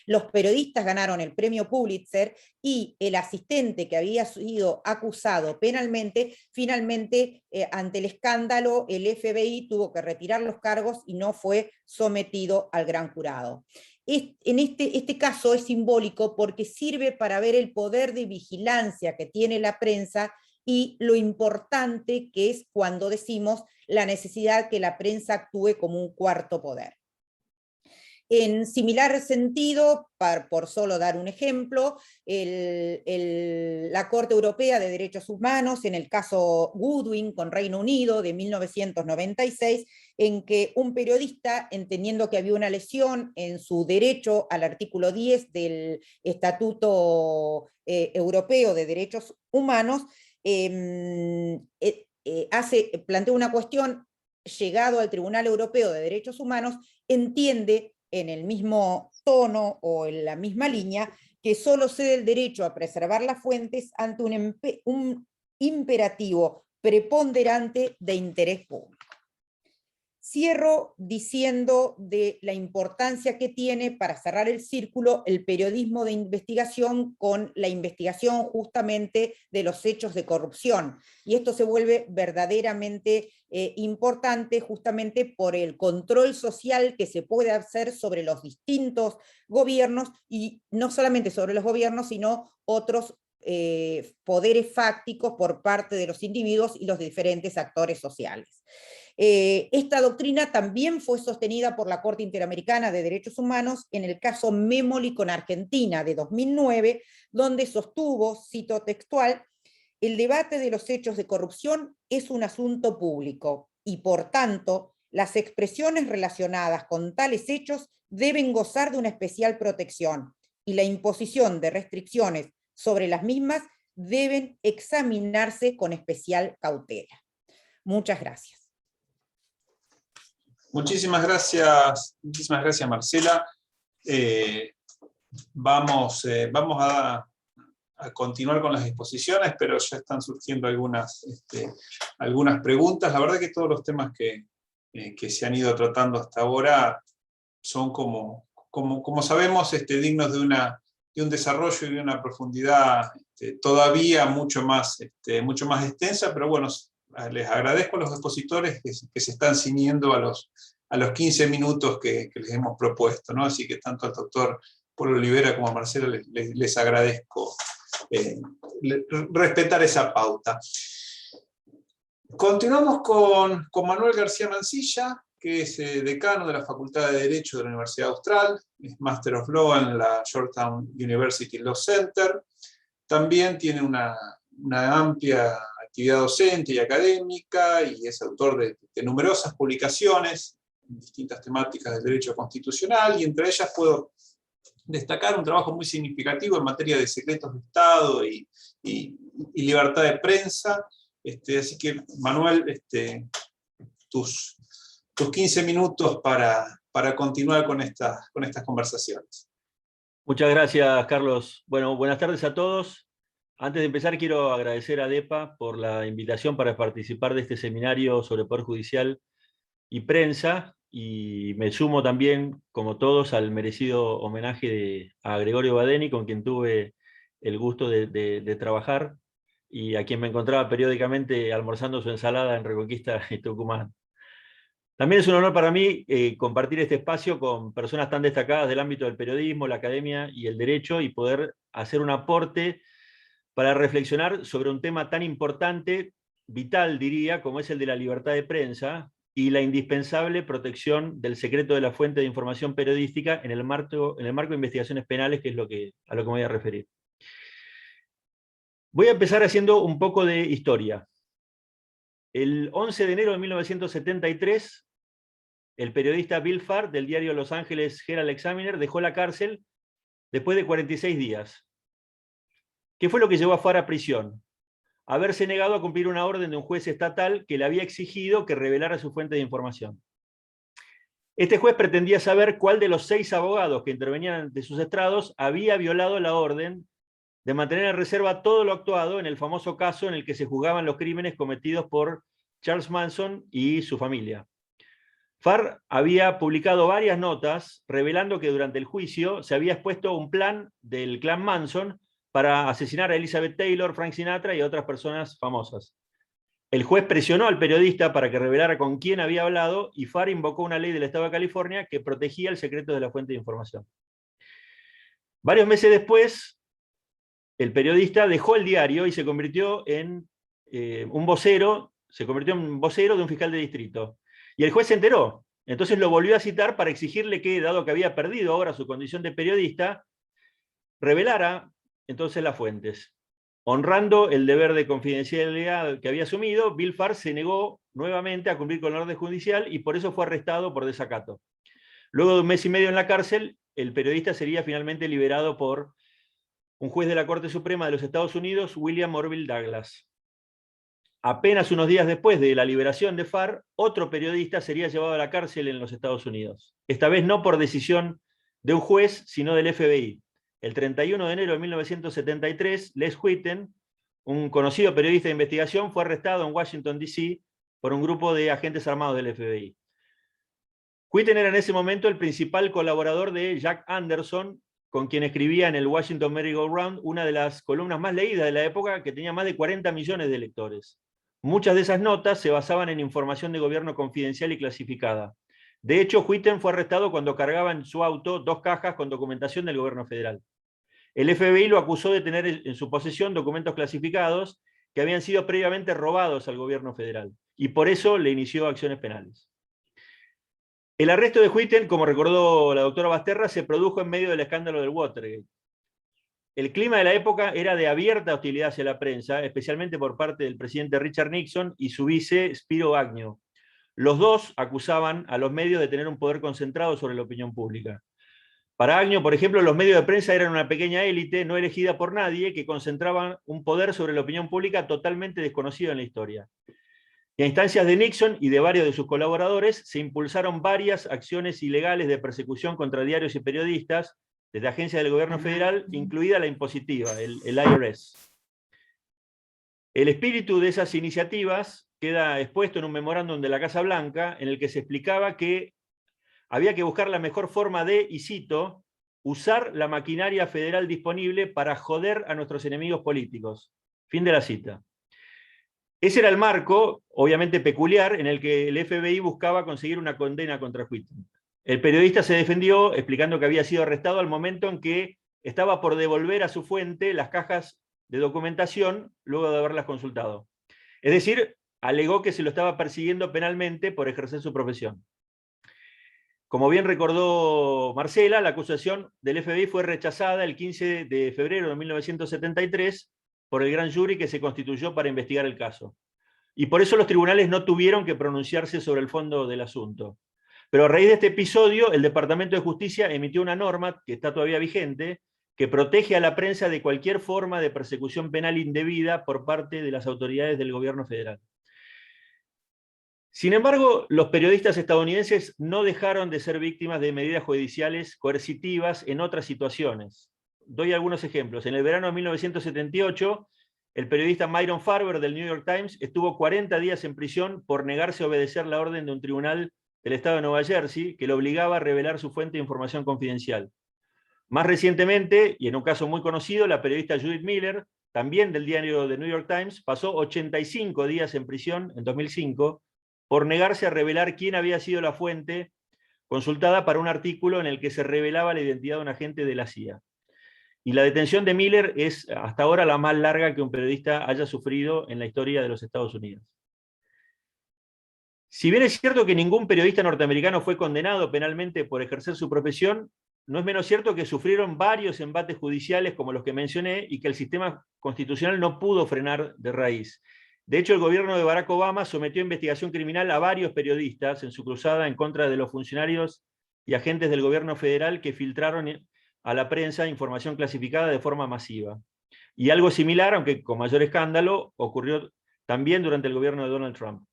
Los periodistas ganaron el premio Pulitzer y el asistente que había sido acusado penalmente, finalmente ante el escándalo el FBI tuvo que retirar los cargos y no fue sometido al gran jurado. Este caso es simbólico porque sirve para ver el poder de vigilancia que tiene la prensa y lo importante que es cuando decimos la necesidad que la prensa actúe como un cuarto poder. En similar sentido, por solo dar un ejemplo, la Corte Europea de Derechos Humanos, en el caso Goodwin con Reino Unido de 1996, en que un periodista, entendiendo que había una lesión en su derecho al artículo 10 del Estatuto Europeo de Derechos Humanos, plantea una cuestión, llegado al Tribunal Europeo de Derechos Humanos, entiende en el mismo tono o en la misma línea que solo cede el derecho a preservar las fuentes ante un imperativo preponderante de interés público. Cierro diciendo de la importancia que tiene, para cerrar el círculo, el periodismo de investigación con la investigación justamente de los hechos de corrupción. Y esto se vuelve verdaderamente importante justamente por el control social que se puede hacer sobre los distintos gobiernos, y no solamente sobre los gobiernos, sino otros poderes fácticos por parte de los individuos y los diferentes actores sociales. Esta doctrina también fue sostenida por la Corte Interamericana de Derechos Humanos en el caso Memoli con Argentina de 2009, donde sostuvo, cito textual, el debate de los hechos de corrupción es un asunto público y, por tanto, las expresiones relacionadas con tales hechos deben gozar de una especial protección y la imposición de restricciones sobre las mismas deben examinarse con especial cautela. Muchas gracias. Muchísimas gracias Marcela. Vamos a continuar con las exposiciones, pero ya están surgiendo algunas preguntas. La verdad que todos los temas que se han ido tratando hasta ahora son, como sabemos, dignos de un desarrollo y de una profundidad todavía mucho más extensa, pero bueno, les agradezco a los expositores que se están ciñendo a los 15 minutos que les hemos propuesto, ¿no? Así que tanto al doctor Polo Olivera como a Marcela les agradezco respetar esa pauta. Continuamos con Manuel García Mancilla, que es decano de la Facultad de Derecho de la Universidad Austral, es Master of Law en la Georgetown University Law Center. También tiene una amplia actividad docente y académica, y es autor de numerosas publicaciones en distintas temáticas del derecho constitucional, y entre ellas puedo destacar un trabajo muy significativo en materia de secretos de Estado y libertad de prensa. Así que, Manuel, tus 15 minutos para continuar con estas conversaciones. Muchas gracias, Carlos. Bueno, buenas tardes a todos. Antes de empezar, quiero agradecer a DEPA por la invitación para participar de este seminario sobre Poder Judicial y Prensa, y me sumo también, como todos, al merecido homenaje a Gregorio Badeni, con quien tuve el gusto de trabajar, y a quien me encontraba periódicamente almorzando su ensalada en Reconquista y Tucumán. También es un honor para mí compartir este espacio con personas tan destacadas del ámbito del periodismo, la academia y el derecho, y poder hacer un aporte para reflexionar sobre un tema tan importante, vital diría, como es el de la libertad de prensa y la indispensable protección del secreto de la fuente de información periodística en el marco de investigaciones penales, que es a lo que me voy a referir. Voy a empezar haciendo un poco de historia. El 11 de enero de 1973, el periodista Bill Farr, del diario Los Angeles Herald Examiner, dejó la cárcel después de 46 días. ¿Qué fue lo que llevó a Farr a prisión? Haberse negado a cumplir una orden de un juez estatal que le había exigido que revelara su fuente de información. Este juez pretendía saber cuál de los 6 abogados que intervenían ante sus estrados había violado la orden de mantener en reserva todo lo actuado en el famoso caso en el que se juzgaban los crímenes cometidos por Charles Manson y su familia. Farr había publicado varias notas revelando que durante el juicio se había expuesto un plan del clan Manson para asesinar a Elizabeth Taylor, Frank Sinatra y a otras personas famosas. El juez presionó al periodista para que revelara con quién había hablado, y Farr invocó una ley del Estado de California que protegía el secreto de la fuente de información. Varios meses después, el periodista dejó el diario y se convirtió en un vocero de un fiscal de distrito. Y el juez se enteró. Entonces lo volvió a citar para exigirle que, dado que había perdido ahora su condición de periodista, revelara entonces las fuentes. Honrando el deber de confidencialidad que había asumido, Bill Farr se negó nuevamente a cumplir con la orden judicial y por eso fue arrestado por desacato. Luego de un mes y medio en la cárcel, el periodista sería finalmente liberado por un juez de la Corte Suprema de los Estados Unidos, William Orville Douglas. Apenas unos días después de la liberación de Farr, otro periodista sería llevado a la cárcel en los Estados Unidos. Esta vez no por decisión de un juez, sino del FBI. El 31 de enero de 1973, Les Whitten, un conocido periodista de investigación, fue arrestado en Washington, D.C. por un grupo de agentes armados del FBI. Whitten era en ese momento el principal colaborador de Jack Anderson, con quien escribía en el Washington Merry-Go-Round una de las columnas más leídas de la época, que tenía más de 40 millones de lectores. Muchas de esas notas se basaban en información de gobierno confidencial y clasificada. De hecho, Whitten fue arrestado cuando cargaba en su auto 2 cajas con documentación del gobierno federal. El FBI lo acusó de tener en su posesión documentos clasificados que habían sido previamente robados al gobierno federal, y por eso le inició acciones penales. El arresto de Whitten, como recordó la doctora Basterra, se produjo en medio del escándalo del Watergate. El clima de la época era de abierta hostilidad hacia la prensa, especialmente por parte del presidente Richard Nixon y su vice Spiro Agnew. Los dos acusaban a los medios de tener un poder concentrado sobre la opinión pública. Para Agnew, por ejemplo, los medios de prensa eran una pequeña élite no elegida por nadie que concentraban un poder sobre la opinión pública totalmente desconocido en la historia. Y a instancias de Nixon y de varios de sus colaboradores se impulsaron varias acciones ilegales de persecución contra diarios y periodistas desde agencias del gobierno federal, incluida la impositiva, el IRS. El espíritu de esas iniciativas queda expuesto en un memorándum de la Casa Blanca en el que se explicaba que había que buscar la mejor forma de, y cito, usar la maquinaria federal disponible para joder a nuestros enemigos políticos. Fin de la cita. Ese era el marco, obviamente peculiar, en el que el FBI buscaba conseguir una condena contra Whitten. El periodista se defendió explicando que había sido arrestado al momento en que estaba por devolver a su fuente las cajas de documentación luego de haberlas consultado. Es decir, alegó que se lo estaba persiguiendo penalmente por ejercer su profesión. Como bien recordó Marcela, la acusación del FBI fue rechazada el 15 de febrero de 1973 por el gran jury que se constituyó para investigar el caso. Y por eso los tribunales no tuvieron que pronunciarse sobre el fondo del asunto. Pero a raíz de este episodio, el Departamento de Justicia emitió una norma, que está todavía vigente, que protege a la prensa de cualquier forma de persecución penal indebida por parte de las autoridades del gobierno federal. Sin embargo, los periodistas estadounidenses no dejaron de ser víctimas de medidas judiciales coercitivas en otras situaciones. Doy algunos ejemplos. En el verano de 1978, el periodista Myron Farber del New York Times estuvo 40 días en prisión por negarse a obedecer la orden de un tribunal del estado de Nueva Jersey que lo obligaba a revelar su fuente de información confidencial. Más recientemente, y en un caso muy conocido, la periodista Judith Miller, también del diario The New York Times, pasó 85 días en prisión en 2005 por negarse a revelar quién había sido la fuente consultada para un artículo en el que se revelaba la identidad de un agente de la CIA. Y la detención de Miller es hasta ahora la más larga que un periodista haya sufrido en la historia de los Estados Unidos. Si bien es cierto que ningún periodista norteamericano fue condenado penalmente por ejercer su profesión, no es menos cierto que sufrieron varios embates judiciales como los que mencioné y que el sistema constitucional no pudo frenar de raíz. De hecho, el gobierno de Barack Obama sometió a investigación criminal a varios periodistas en su cruzada en contra de los funcionarios y agentes del gobierno federal que filtraron a la prensa información clasificada de forma masiva. Y algo similar, aunque con mayor escándalo, ocurrió también durante el gobierno de Donald Trump.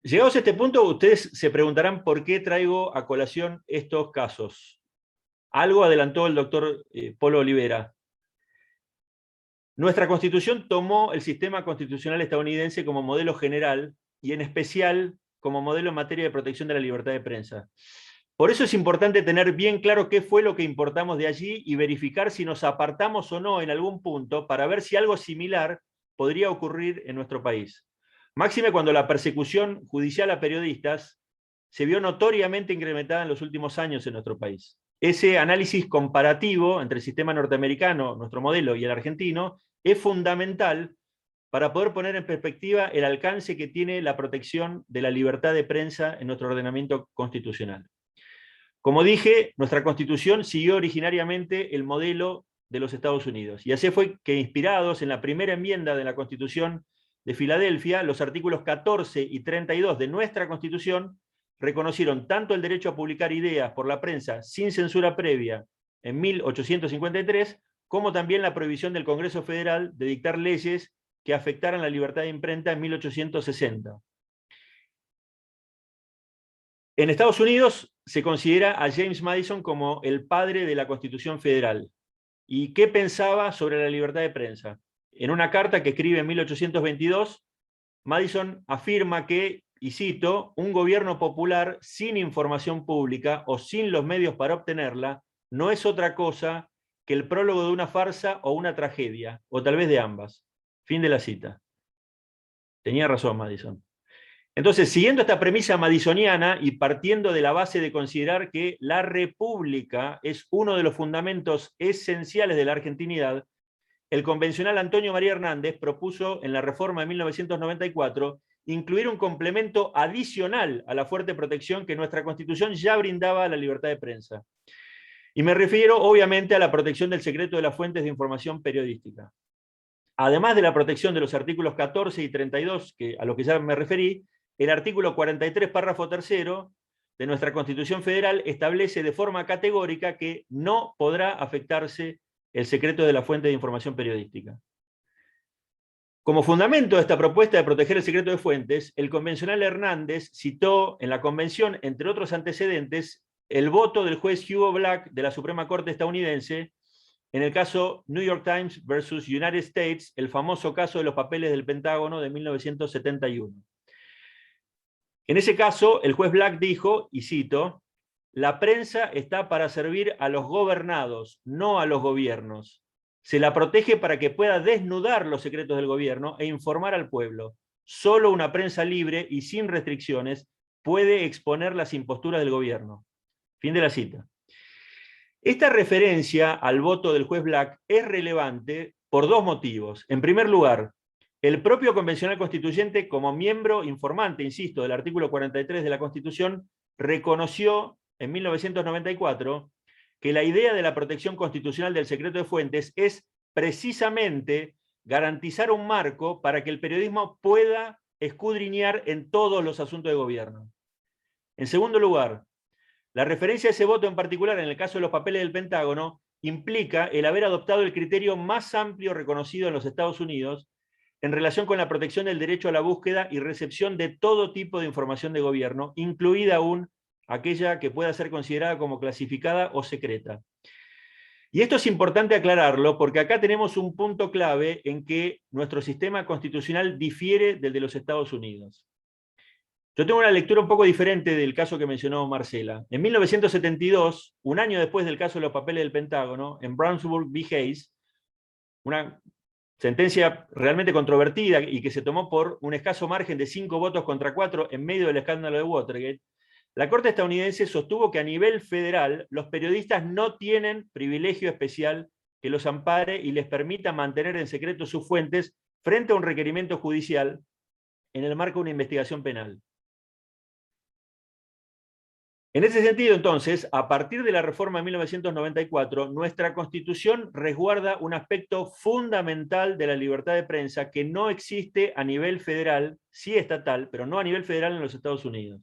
Llegados a este punto, ustedes se preguntarán por qué traigo a colación estos casos. Algo adelantó el doctor Polo Olivera. Nuestra Constitución tomó el sistema constitucional estadounidense como modelo general y en especial como modelo en materia de protección de la libertad de prensa. Por eso es importante tener bien claro qué fue lo que importamos de allí y verificar si nos apartamos o no en algún punto para ver si algo similar podría ocurrir en nuestro país. Máxime cuando la persecución judicial a periodistas se vio notoriamente incrementada en los últimos años en nuestro país. Ese análisis comparativo entre el sistema norteamericano, nuestro modelo, y el argentino, es fundamental para poder poner en perspectiva el alcance que tiene la protección de la libertad de prensa en nuestro ordenamiento constitucional. Como dije, nuestra Constitución siguió originariamente el modelo de los Estados Unidos, y así fue que, inspirados en la primera enmienda de la Constitución de Filadelfia, los artículos 14 y 32 de nuestra Constitución reconocieron tanto el derecho a publicar ideas por la prensa sin censura previa en 1853, como también la prohibición del Congreso Federal de dictar leyes que afectaran la libertad de imprenta en 1860. En Estados Unidos se considera a James Madison como el padre de la Constitución Federal. ¿Y qué pensaba sobre la libertad de prensa? en una carta que escribe en 1822, Madison afirma que, y cito, un gobierno popular sin información pública o sin los medios para obtenerla no es otra cosa que el prólogo de una farsa o una tragedia, o tal vez de ambas. Fin de la cita. Tenía razón Madison. Entonces, siguiendo esta premisa madisoniana y partiendo de la base de considerar que la república es uno de los fundamentos esenciales de la argentinidad, el convencional Antonio María Hernández propuso en la reforma de 1994 incluir un complemento adicional a la fuerte protección que nuestra Constitución ya brindaba a la libertad de prensa. Y me refiero, obviamente, a la protección del secreto de las fuentes de información periodística. Además de la protección de los artículos 14 y 32, a los que ya me referí, el artículo 43, párrafo 3 de nuestra Constitución Federal establece de forma categórica que no podrá afectarse el secreto de la fuente de información periodística. Como fundamento de esta propuesta de proteger el secreto de fuentes, el convencional Hernández citó en la convención, entre otros antecedentes, el voto del juez Hugo Black de la Suprema Corte estadounidense en el caso New York Times versus United States, el famoso caso de los papeles del Pentágono de 1971. En ese caso, el juez Black dijo, y cito, la prensa está para servir a los gobernados, no a los gobiernos. Se la protege para que pueda desnudar los secretos del gobierno e informar al pueblo. Solo una prensa libre y sin restricciones puede exponer las imposturas del gobierno. Fin de la cita. Esta referencia al voto del juez Black es relevante por dos motivos. En primer lugar, el propio convencional constituyente, como miembro informante, insisto, del artículo 43 de la Constitución, reconoció en 1994 que la idea de la protección constitucional del secreto de fuentes es precisamente garantizar un marco para que el periodismo pueda escudriñar en todos los asuntos de gobierno. En segundo lugar, la referencia a ese voto en particular en el caso de los papeles del Pentágono implica el haber adoptado el criterio más amplio reconocido en los Estados Unidos en relación con la protección del derecho a la búsqueda y recepción de todo tipo de información de gobierno, incluida aún aquella que pueda ser considerada como clasificada o secreta. Y esto es importante aclararlo porque acá tenemos un punto clave en que nuestro sistema constitucional difiere del de los Estados Unidos. Yo tengo una lectura un poco diferente del caso que mencionó Marcela. En 1972, un año después del caso de los papeles del Pentágono, en Brownsburg v. Hayes, una sentencia realmente controvertida y que se tomó por un escaso margen de 5 votos contra 4 en medio del escándalo de Watergate, la Corte estadounidense sostuvo que a nivel federal los periodistas no tienen privilegio especial que los ampare y les permita mantener en secreto sus fuentes frente a un requerimiento judicial en el marco de una investigación penal. En ese sentido, entonces, a partir de la reforma de 1994, nuestra Constitución resguarda un aspecto fundamental de la libertad de prensa que no existe a nivel federal, sí estatal, pero no a nivel federal en los Estados Unidos.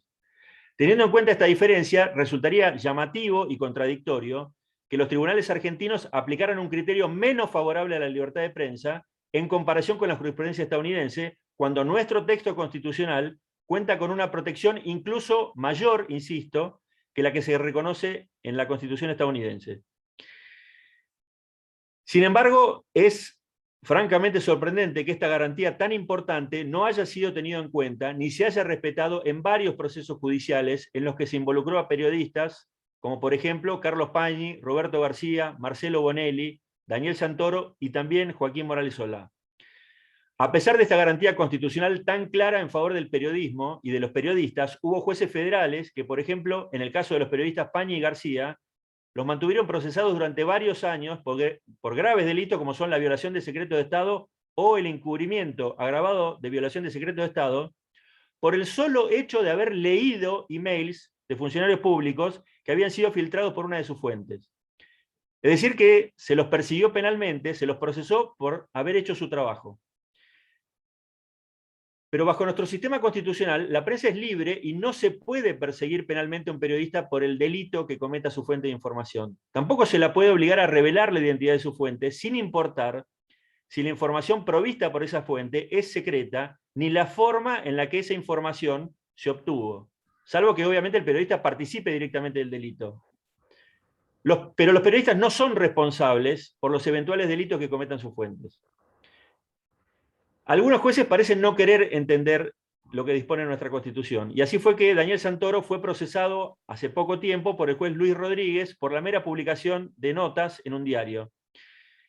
Teniendo en cuenta esta diferencia, resultaría llamativo y contradictorio que los tribunales argentinos aplicaran un criterio menos favorable a la libertad de prensa en comparación con la jurisprudencia estadounidense, cuando nuestro texto constitucional cuenta con una protección incluso mayor, insisto, que la que se reconoce en la Constitución estadounidense. Sin embargo, es francamente sorprendente que esta garantía tan importante no haya sido tenida en cuenta ni se haya respetado en varios procesos judiciales en los que se involucró a periodistas, como por ejemplo Carlos Pañi, Roberto García, Marcelo Bonelli, Daniel Santoro y también Joaquín Morales Solá. A pesar de esta garantía constitucional tan clara en favor del periodismo y de los periodistas, hubo jueces federales que, por ejemplo, en el caso de los periodistas Pañi y García, los mantuvieron procesados durante varios años por graves delitos como son la violación de secreto de Estado o el encubrimiento agravado de violación de secreto de Estado, por el solo hecho de haber leído emails de funcionarios públicos que habían sido filtrados por una de sus fuentes. Es decir, que se los persiguió penalmente, se los procesó por haber hecho su trabajo. Pero bajo nuestro sistema constitucional, la prensa es libre y no se puede perseguir penalmente a un periodista por el delito que cometa su fuente de información. Tampoco se la puede obligar a revelar la identidad de su fuente, sin importar si la información provista por esa fuente es secreta, ni la forma en la que esa información se obtuvo, salvo que obviamente el periodista participe directamente del delito. Pero los periodistas no son responsables por los eventuales delitos que cometan sus fuentes. Algunos jueces parecen no querer entender lo que dispone nuestra Constitución. Y así fue que Daniel Santoro fue procesado hace poco tiempo por el juez Luis Rodríguez por la mera publicación de notas en un diario.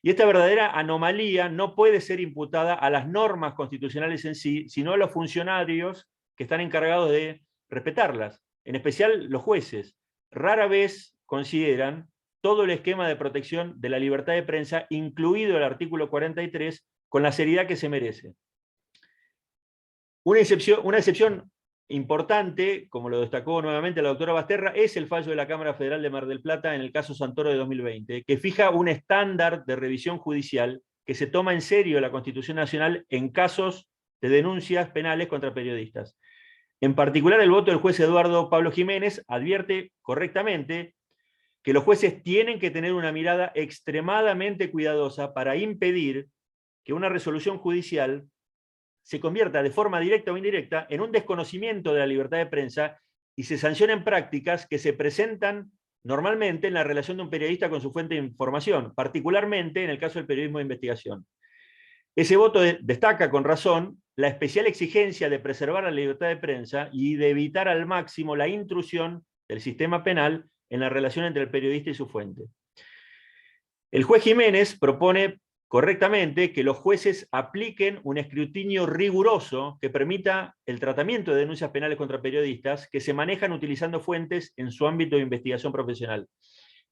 Y esta verdadera anomalía no puede ser imputada a las normas constitucionales en sí, sino a los funcionarios que están encargados de respetarlas, en especial los jueces. Rara vez consideran todo el esquema de protección de la libertad de prensa, incluido el artículo 43, con la seriedad que se merece. Una excepción importante, como lo destacó nuevamente la doctora Basterra, es el fallo de la Cámara Federal de Mar del Plata en el caso Santoro de 2020, que fija un estándar de revisión judicial que se toma en serio la Constitución Nacional en casos de denuncias penales contra periodistas. En particular, el voto del juez Eduardo Pablo Jiménez advierte correctamente que los jueces tienen que tener una mirada extremadamente cuidadosa para impedir que una resolución judicial se convierta de forma directa o indirecta en un desconocimiento de la libertad de prensa y se sancionen prácticas que se presentan normalmente en la relación de un periodista con su fuente de información, particularmente en el caso del periodismo de investigación. Ese voto destaca con razón la especial exigencia de preservar la libertad de prensa y de evitar al máximo la intrusión del sistema penal en la relación entre el periodista y su fuente. El juez Jiménez propone correctamente que los jueces apliquen un escrutinio riguroso que permita el tratamiento de denuncias penales contra periodistas que se manejan utilizando fuentes en su ámbito de investigación profesional.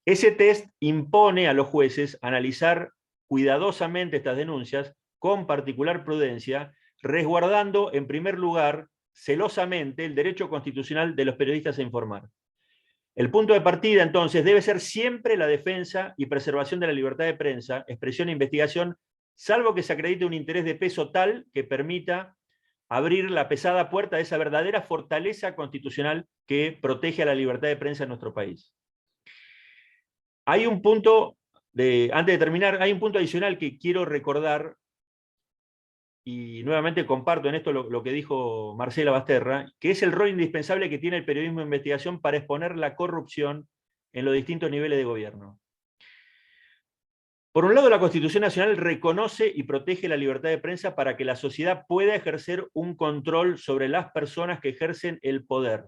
Ese test impone a los jueces analizar cuidadosamente estas denuncias con particular prudencia, resguardando en primer lugar celosamente el derecho constitucional de los periodistas a informar. El punto de partida, entonces, debe ser siempre la defensa y preservación de la libertad de prensa, expresión e investigación, salvo que se acredite un interés de peso tal que permita abrir la pesada puerta de esa verdadera fortaleza constitucional que protege a la libertad de prensa en nuestro país. Hay un punto, antes de terminar, hay un punto adicional que quiero recordar, y nuevamente comparto en esto lo que dijo Marcela Basterra, que es el rol indispensable que tiene el periodismo de investigación para exponer la corrupción en los distintos niveles de gobierno. Por un lado, la Constitución Nacional reconoce y protege la libertad de prensa para que la sociedad pueda ejercer un control sobre las personas que ejercen el poder.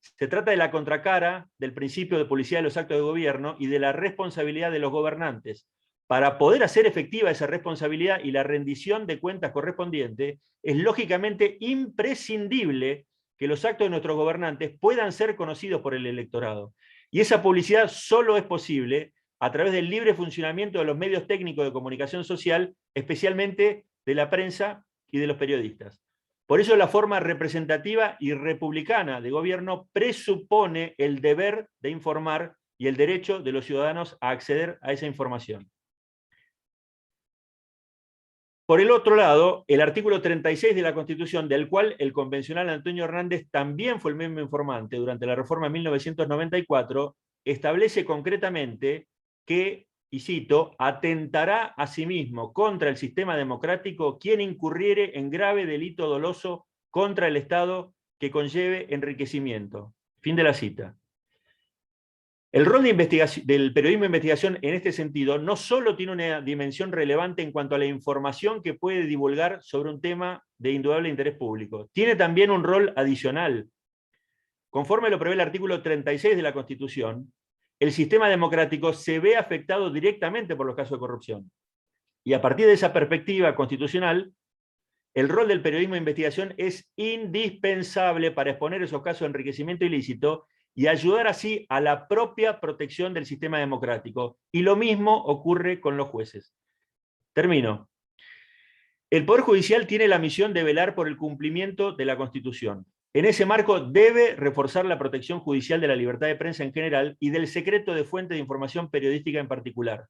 Se trata de la contracara del principio de publicidad de los actos de gobierno y de la responsabilidad de los gobernantes. Para poder hacer efectiva esa responsabilidad y la rendición de cuentas correspondiente, es lógicamente imprescindible que los actos de nuestros gobernantes puedan ser conocidos por el electorado. Y esa publicidad solo es posible a través del libre funcionamiento de los medios técnicos de comunicación social, especialmente de la prensa y de los periodistas. Por eso la forma representativa y republicana de gobierno presupone el deber de informar y el derecho de los ciudadanos a acceder a esa información. Por el otro lado, el artículo 36 de la Constitución, del cual el convencional Antonio Hernández también fue el mismo informante durante la reforma de 1994, establece concretamente que, y cito, atentará asimismo contra el sistema democrático quien incurriere en grave delito doloso contra el Estado que conlleve enriquecimiento. Fin de la cita. El rol del periodismo de investigación en este sentido no solo tiene una dimensión relevante en cuanto a la información que puede divulgar sobre un tema de indudable interés público, tiene también un rol adicional. Conforme lo prevé el artículo 36 de la Constitución, el sistema democrático se ve afectado directamente por los casos de corrupción. Y a partir de esa perspectiva constitucional, el rol del periodismo de investigación es indispensable para exponer esos casos de enriquecimiento ilícito y ayudar así a la propia protección del sistema democrático. Y lo mismo ocurre con los jueces. Termino. El Poder Judicial tiene la misión de velar por el cumplimiento de la Constitución. En ese marco debe reforzar la protección judicial de la libertad de prensa en general y del secreto de fuente de información periodística en particular.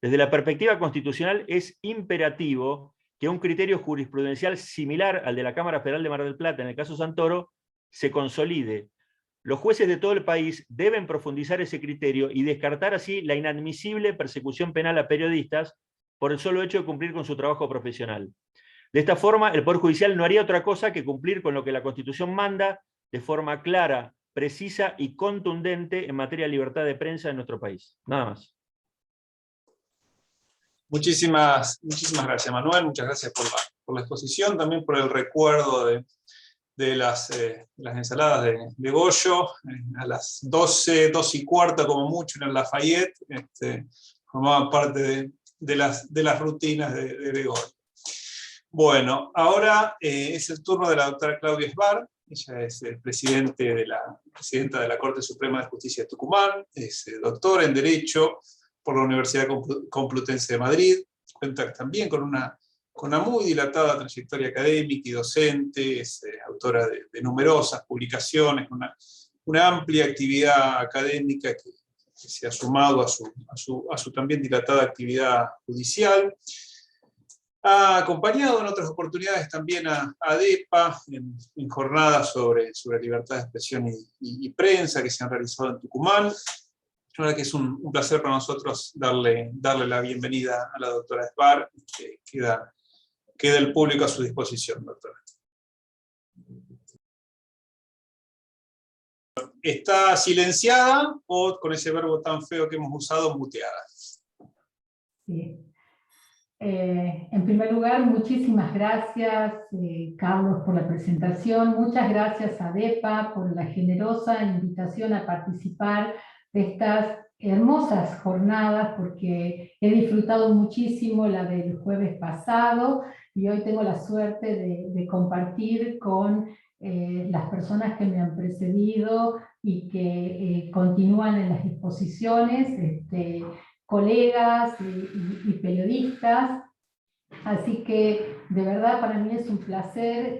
Desde la perspectiva constitucional es imperativo que un criterio jurisprudencial similar al de la Cámara Federal de Mar del Plata en el caso Santoro se consolide. Los jueces de todo el país deben profundizar ese criterio y descartar así la inadmisible persecución penal a periodistas por el solo hecho de cumplir con su trabajo profesional. De esta forma, el Poder Judicial no haría otra cosa que cumplir con lo que la Constitución manda de forma clara, precisa y contundente en materia de libertad de prensa en nuestro país. Nada más. Muchísimas gracias, Manuel. Muchas gracias por la exposición, también por el recuerdo de las ensaladas de Goyo, a las 12, 12 y cuarta como mucho en el Lafayette, formaban parte de las rutinas de Gregorio. Bueno, ahora es el turno de la doctora Claudia Sbar. Ella es presidenta de la Corte Suprema de Justicia de Tucumán, es doctora en Derecho por la Universidad Complutense de Madrid, cuenta también con una muy dilatada trayectoria académica y docente, es autora de numerosas publicaciones, una amplia actividad académica que se ha sumado a su también dilatada actividad judicial. Ha acompañado en otras oportunidades también a ADEPA en jornadas sobre libertad de expresión y prensa que se han realizado en Tucumán. La verdad que es un placer para nosotros darle la bienvenida a la doctora Sbar, que queda el público a su disposición, doctora. ¿Está silenciada o, con ese verbo tan feo que hemos usado, muteada? Sí. En primer lugar, muchísimas gracias, Carlos, por la presentación. Muchas gracias a ADEPA por la generosa invitación a participar de estas hermosas jornadas, porque he disfrutado muchísimo la del jueves pasado y hoy tengo la suerte de compartir con las personas que me han precedido y que continúan en las exposiciones, colegas y periodistas. Así que de verdad para mí es un placer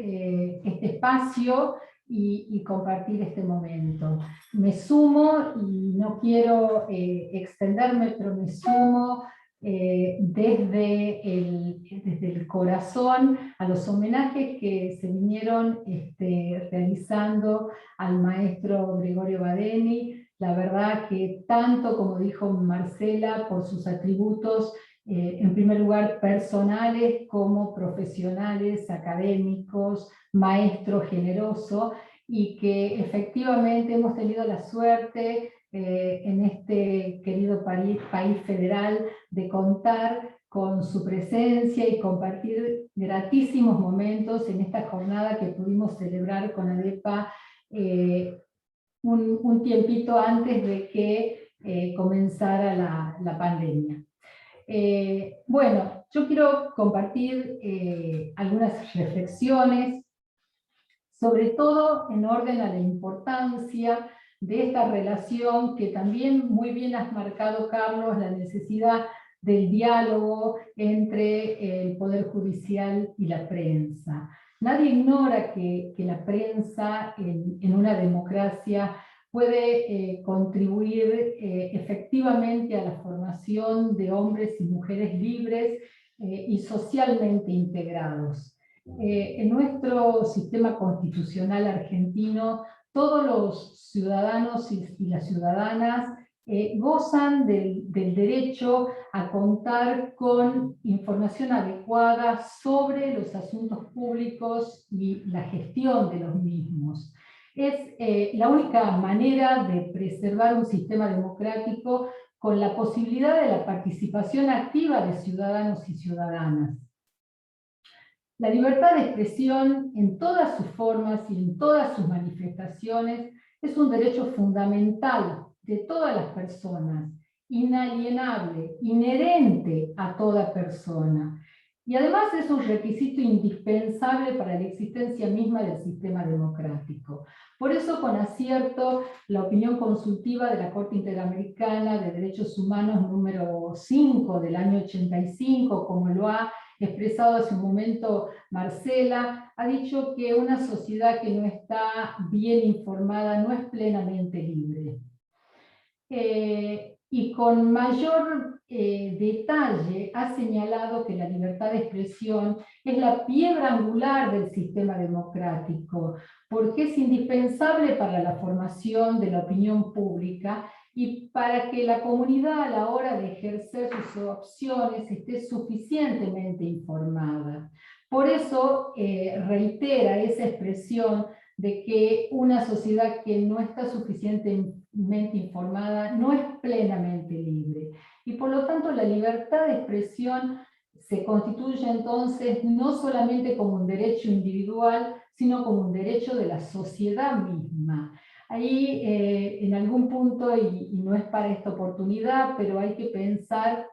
este espacio y compartir este momento. Me sumo, y no quiero extenderme, pero me sumo desde el corazón a los homenajes que se vinieron realizando al maestro Gregorio Badeni. La verdad que tanto, como dijo Marcela, por sus atributos, en primer lugar personales como profesionales, académicos, maestro generoso, y que efectivamente hemos tenido la suerte en este querido país federal de contar con su presencia y compartir gratísimos momentos en esta jornada que pudimos celebrar con ADEPA un tiempito antes de que comenzara la pandemia. Bueno, yo quiero compartir algunas reflexiones, sobre todo en orden a la importancia de esta relación que también muy bien has marcado, Carlos, la necesidad del diálogo entre el Poder Judicial y la prensa. Nadie ignora que la prensa en una democracia puede contribuir efectivamente a la formación de hombres y mujeres libres y socialmente integrados. En nuestro sistema constitucional argentino, todos los ciudadanos y las ciudadanas gozan del derecho a contar con información adecuada sobre los asuntos públicos y la gestión de los mismos. Es la única manera de preservar un sistema democrático con la posibilidad de la participación activa de ciudadanos y ciudadanas. La libertad de expresión en todas sus formas y en todas sus manifestaciones es un derecho fundamental de todas las personas, inalienable, inherente a toda persona. Y además es un requisito indispensable para la existencia misma del sistema democrático. Por eso, con acierto, la opinión consultiva de la Corte Interamericana de Derechos Humanos número 5 del año 85, como lo ha expresado hace un momento Marcela, ha dicho que una sociedad que no está bien informada no es plenamente libre. Y con mayor detalle ha señalado que la libertad de expresión es la piedra angular del sistema democrático, porque es indispensable para la formación de la opinión pública y para que la comunidad a la hora de ejercer sus opciones esté suficientemente informada. Por eso reitera esa expresión de que una sociedad que no está suficientemente informada no es plenamente libre. Y por lo tanto la libertad de expresión se constituye entonces no solamente como un derecho individual, sino como un derecho de la sociedad misma. Ahí, en algún punto, y no es para esta oportunidad, pero hay que pensar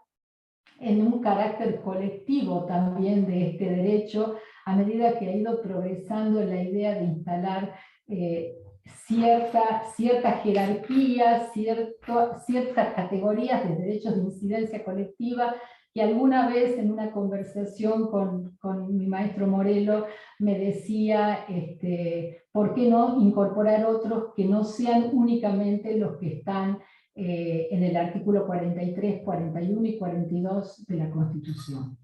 en un carácter colectivo también de este derecho, a medida que ha ido progresando la idea de instalar cierta jerarquía, ciertas categorías de derechos de incidencia colectiva, que alguna vez en una conversación con mi maestro Morelo me decía, ¿por qué no incorporar otros que no sean únicamente los que están en el artículo 43, 41 y 42 de la Constitución?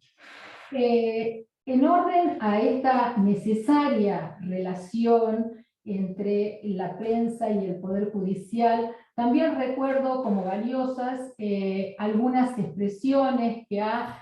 En orden a esta necesaria relación entre la prensa y el Poder Judicial, también recuerdo como valiosas algunas expresiones que ha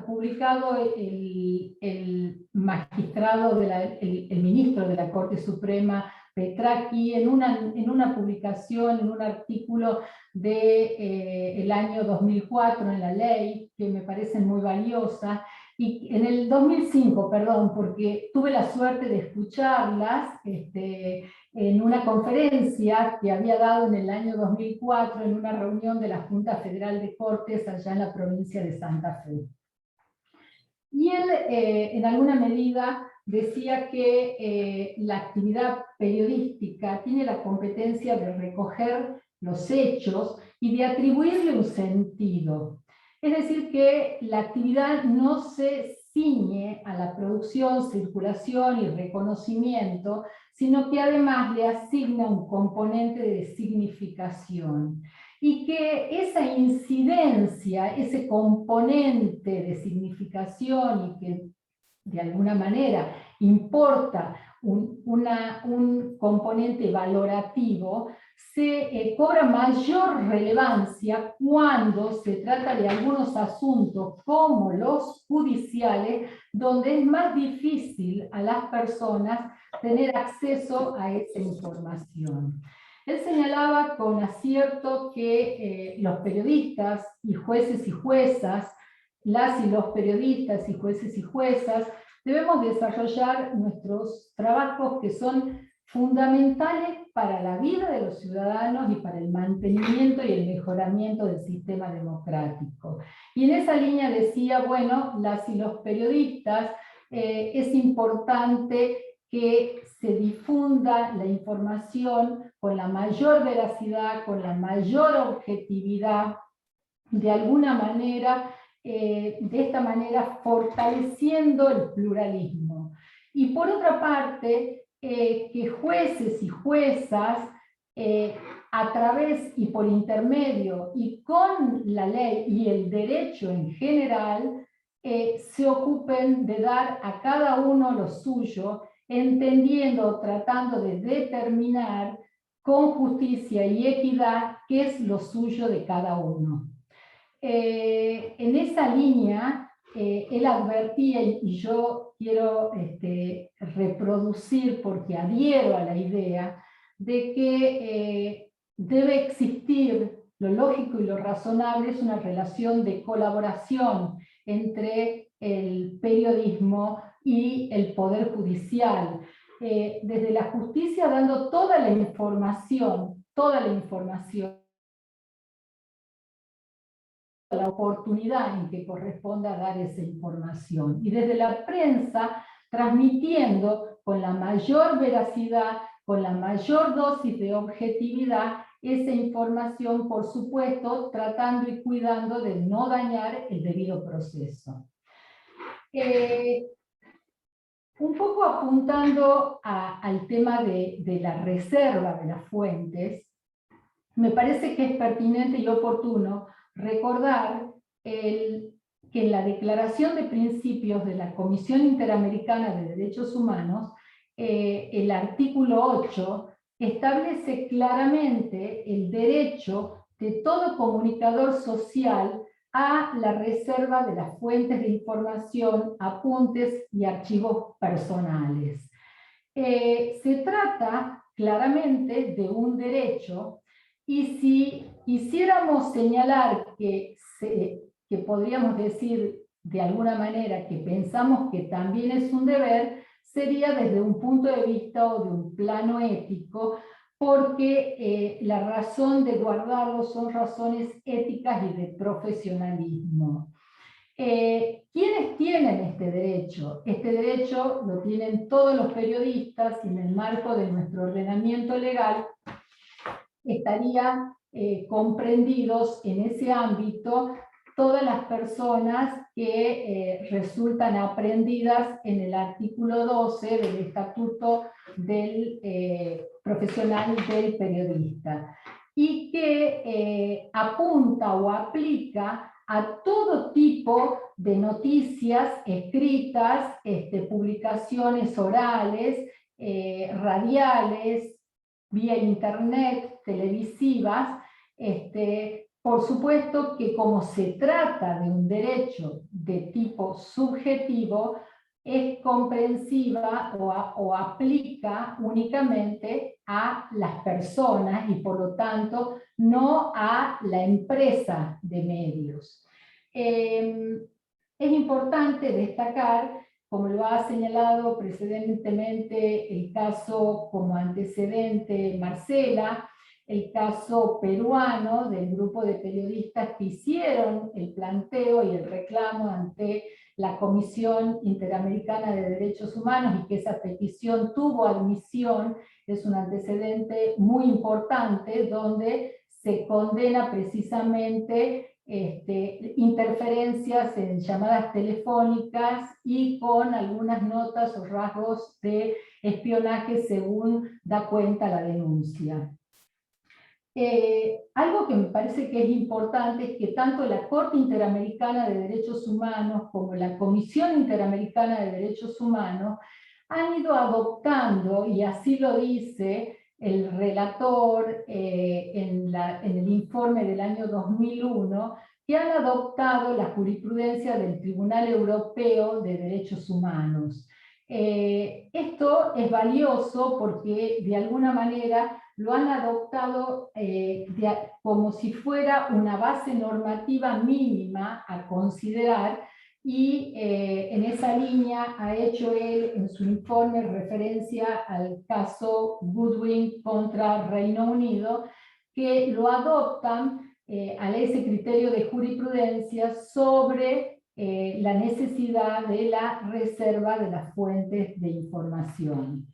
publicado el magistrado, el ministro de la Corte Suprema, Petracchi, en una publicación, en un artículo del año 2004 en La Ley, que me parecen muy valiosas, y en el 2005, perdón, porque tuve la suerte de escucharlas en una conferencia que había dado en el año 2004 en una reunión de la Junta Federal de Cortes allá en la provincia de Santa Fe. Y él, en alguna medida, decía que la actividad periodística tiene la competencia de recoger los hechos y de atribuirle un sentido. Es decir, que la actividad no se ciñe a la producción, circulación y reconocimiento, sino que además le asigna un componente de significación. Y que esa incidencia, ese componente de significación y que de alguna manera importa un componente valorativo, se cobra mayor relevancia cuando se trata de algunos asuntos como los judiciales, donde es más difícil a las personas tener acceso a esa información. Él señalaba con acierto que los periodistas y jueces y juezas, las y los periodistas y jueces y juezas, debemos desarrollar nuestros trabajos que son fundamentales para la vida de los ciudadanos y para el mantenimiento y el mejoramiento del sistema democrático. Y en esa línea decía, bueno, las y los periodistas, es importante que se difunda la información con la mayor veracidad, con la mayor objetividad, de alguna manera, de esta manera fortaleciendo el pluralismo. Y por otra parte, que jueces y juezas, a través y por intermedio y con la ley y el derecho en general, se ocupen de dar a cada uno lo suyo, entendiendo, tratando de determinar con justicia y equidad qué es lo suyo de cada uno. En esa línea, él advertía, y yo quiero reproducir porque adhiero a la idea, de que debe existir, lo lógico y lo razonable es una relación de colaboración entre el periodismo y el Poder Judicial. Desde la justicia dando toda la información, la oportunidad en que corresponda dar esa información. Y desde la prensa, transmitiendo con la mayor veracidad, con la mayor dosis de objetividad, esa información, por supuesto, tratando y cuidando de no dañar el debido proceso. Un poco apuntando al tema de la reserva de las fuentes, me parece que es pertinente y oportuno recordar que en la Declaración de Principios de la Comisión Interamericana de Derechos Humanos, el artículo 8 establece claramente el derecho de todo comunicador social a la reserva de las fuentes de información, apuntes y archivos personales. Se trata claramente de un derecho, y si quisiéramos señalar que podríamos decir de alguna manera, que pensamos que también es un deber, sería desde un punto de vista o de un plano ético, porque la razón de guardarlo son razones éticas y de profesionalismo. ¿Quiénes tienen este derecho? Este derecho lo tienen todos los periodistas, y en el marco de nuestro ordenamiento legal estaría comprendidos en ese ámbito todas las personas que resultan aprehendidas en el artículo 12 del Estatuto del Profesional del Periodista, y que apunta o aplica a todo tipo de noticias escritas, publicaciones orales, radiales, vía internet, televisivas. Por supuesto que como se trata de un derecho de tipo subjetivo, es comprensiva o aplica únicamente a las personas y por lo tanto no a la empresa de medios. Es importante destacar, como lo ha señalado precedentemente el caso como antecedente Marcela, el caso peruano del grupo de periodistas que hicieron el planteo y el reclamo ante la Comisión Interamericana de Derechos Humanos, y que esa petición tuvo admisión. Es un antecedente muy importante donde se condena precisamente interferencias en llamadas telefónicas y con algunas notas o rasgos de espionaje, según da cuenta la denuncia. Algo que me parece que es importante es que tanto la Corte Interamericana de Derechos Humanos como la Comisión Interamericana de Derechos Humanos han ido adoptando, y así lo dice el relator en el informe del año 2001, que han adoptado la jurisprudencia del Tribunal Europeo de Derechos Humanos. Esto es valioso porque de alguna manera lo han adoptado como si fuera una base normativa mínima a considerar, y en esa línea ha hecho él en su informe referencia al caso Goodwin contra Reino Unido, que lo adoptan a ese criterio de jurisprudencia sobre la necesidad de la reserva de las fuentes de información.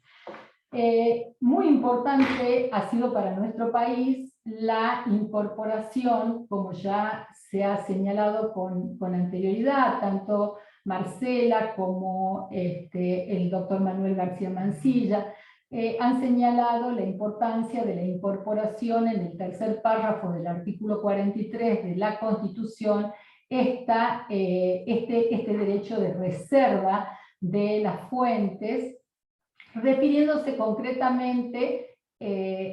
Muy importante ha sido para nuestro país la incorporación, como ya se ha señalado con anterioridad, tanto Marcela como el doctor Manuel García Mancilla, han señalado la importancia de la incorporación en el tercer párrafo del artículo 43 de la Constitución, este derecho de reserva de las fuentes, refiriéndose concretamente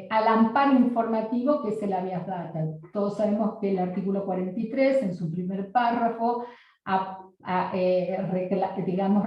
al amparo informativo que es el habeas data. Todos sabemos que el artículo 43, en su primer párrafo,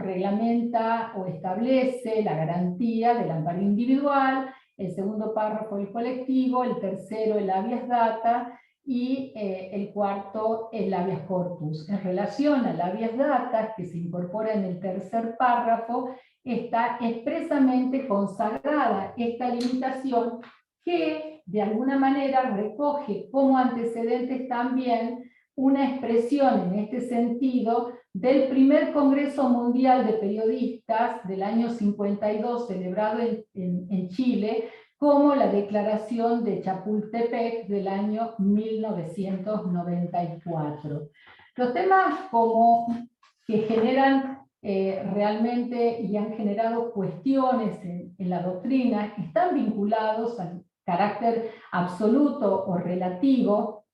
reglamenta o establece la garantía del amparo individual, el segundo párrafo el colectivo, el tercero el habeas data, y el cuarto el habeas corpus. En relación al habeas data, que se incorpora en el tercer párrafo, está expresamente consagrada esta limitación, que de alguna manera recoge como antecedentes también una expresión en este sentido del primer Congreso Mundial de Periodistas del año 52, celebrado en Chile, como la Declaración de Chapultepec del año 1994. Los temas que generan realmente y han generado cuestiones en la doctrina están vinculados al carácter absoluto o relativo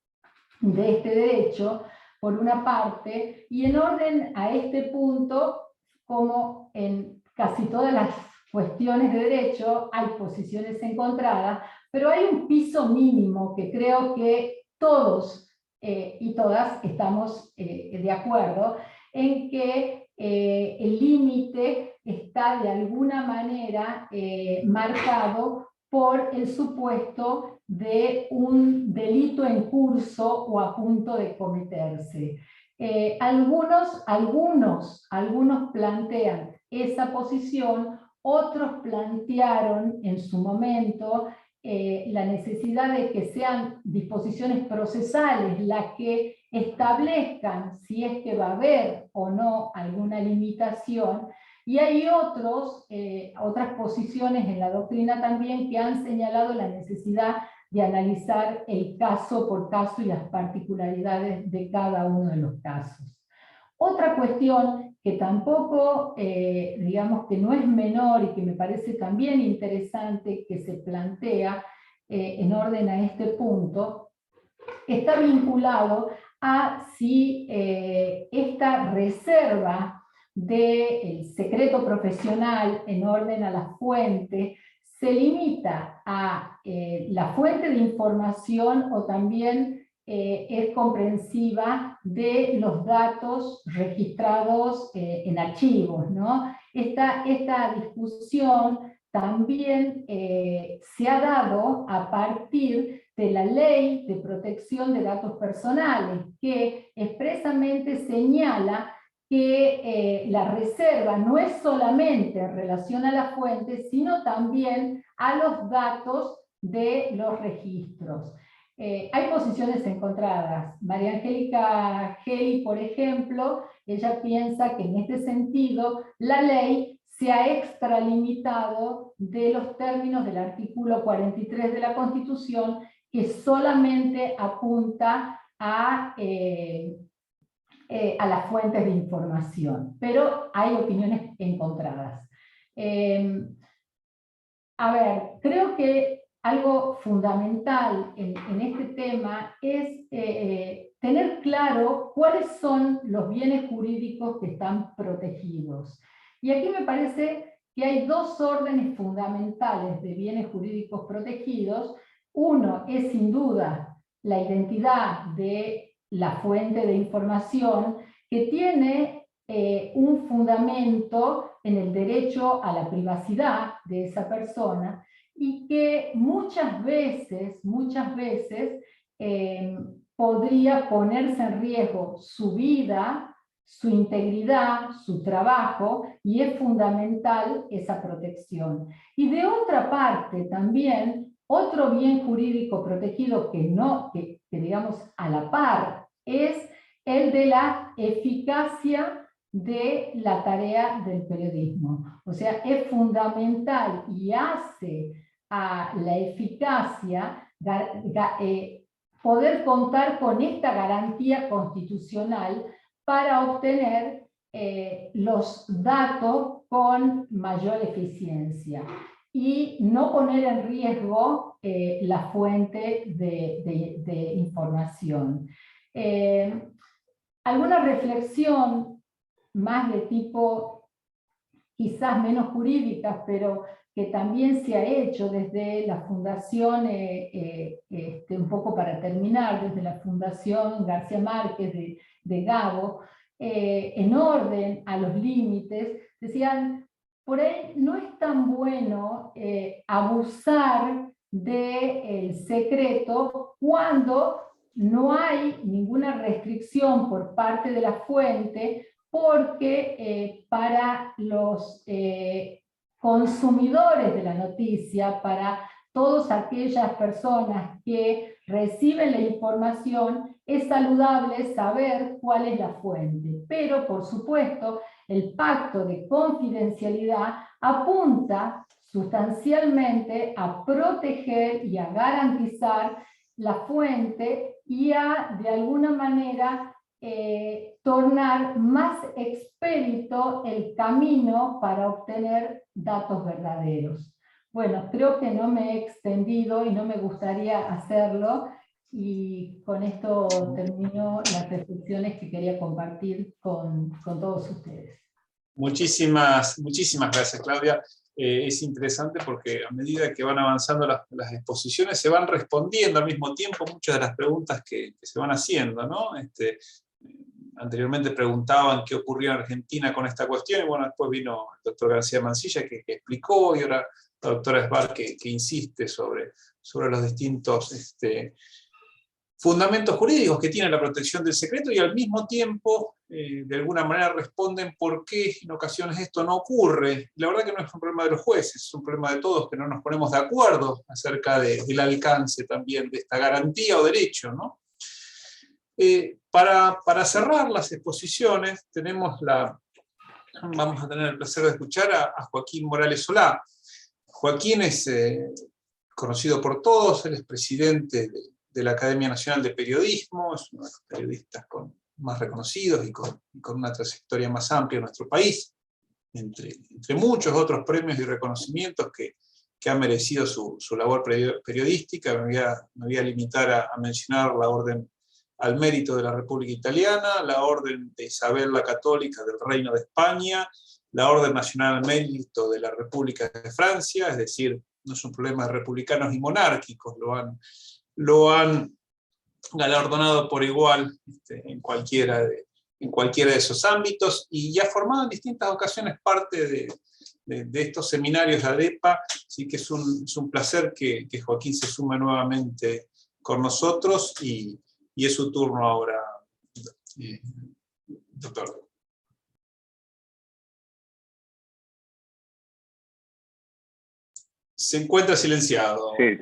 de este derecho, por una parte, y en orden a este punto, como en casi todas las cuestiones de derecho, hay posiciones encontradas, pero hay un piso mínimo que creo que todos y todas estamos de acuerdo en que el límite está de alguna manera marcado por el supuesto de un delito en curso o a punto de cometerse. Algunos plantean esa posición, otros plantearon en su momento la necesidad de que sean disposiciones procesales las que establezcan si es que va a haber o no alguna limitación, y hay otras posiciones en la doctrina también que han señalado la necesidad de analizar el caso por caso y las particularidades de cada uno de los casos. Otra cuestión que tampoco, digamos que no es menor y que me parece también interesante que se plantea en orden a este punto, está vinculado a si esta reserva del secreto profesional en orden a la fuente se limita a la fuente de información o también es comprensiva de los datos registrados en archivos, ¿no? Esta discusión también se ha dado a partir de la Ley de Protección de Datos Personales, que expresamente señala que la reserva no es solamente en relación a la fuente, sino también a los datos de los registros. Hay posiciones encontradas. María Angélica Geli, por ejemplo, ella piensa que en este sentido la ley se ha extralimitado de los términos del artículo 43 de la Constitución, que solamente apunta a las fuentes de información. Pero hay opiniones encontradas. A ver, creo que algo fundamental en este tema es tener claro cuáles son los bienes jurídicos que están protegidos. Y aquí me parece que hay dos órdenes fundamentales de bienes jurídicos protegidos. Uno es sin duda la identidad de la fuente de información, que tiene un fundamento en el derecho a la privacidad de esa persona, y que muchas veces podría ponerse en riesgo su vida, su integridad, su trabajo, y es fundamental esa protección. Y de otra parte también, otro bien jurídico protegido que digamos a la par, es el de la eficacia de la tarea del periodismo. O sea, es fundamental y hace a la eficacia poder contar con esta garantía constitucional para obtener los datos con mayor eficiencia y no poner en riesgo la fuente de información. Alguna reflexión más de tipo quizás menos jurídica, pero que también se ha hecho desde la Fundación, un poco para terminar, desde la Fundación García Márquez de Gabo, en orden a los límites, decían, por ahí no es tan bueno abusar del secreto cuando no hay ninguna restricción por parte de la fuente, porque para los consumidores de la noticia, para todas aquellas personas que reciben la información, es saludable saber cuál es la fuente. Pero, por supuesto, el pacto de confidencialidad apunta sustancialmente a proteger y a garantizar la fuente y a, de alguna manera, tornar más expedito el camino para obtener datos verdaderos. Bueno, creo que no me he extendido y no me gustaría hacerlo, y con esto termino las reflexiones que quería compartir con todos ustedes. Muchísimas gracias, Claudia. Es interesante porque a medida que van avanzando las exposiciones se van respondiendo al mismo tiempo muchas de las preguntas que se van haciendo, ¿no? Anteriormente preguntaban qué ocurrió en Argentina con esta cuestión, y bueno, después vino el doctor García Mansilla que explicó, y ahora la doctora Esbar que insiste sobre los distintos fundamentos jurídicos que tiene la protección del secreto y al mismo tiempo, de alguna manera, responden por qué en ocasiones esto no ocurre. La verdad que no es un problema de los jueces, es un problema de todos que no nos ponemos de acuerdo acerca del alcance también de esta garantía o derecho, ¿no? Para cerrar las exposiciones, vamos a tener el placer de escuchar a Joaquín Morales Solá. Joaquín es conocido por todos, él es presidente de la Academia Nacional de Periodismo, es uno de los periodistas más reconocidos y con una trayectoria más amplia en nuestro país, entre muchos otros premios y reconocimientos que ha merecido su labor periodística. Me voy a limitar a mencionar la Orden al Mérito de la República Italiana, la Orden de Isabel la Católica del Reino de España, la Orden Nacional al Mérito de la República de Francia, es decir, no es un problema de republicanos y monárquicos, lo han galardonado por igual en cualquiera de esos ámbitos, y ha formado en distintas ocasiones parte de estos seminarios de ADEPA, así que es un placer que Joaquín se sume nuevamente con nosotros, y es su turno ahora, doctor. Se encuentra silenciado. Sí,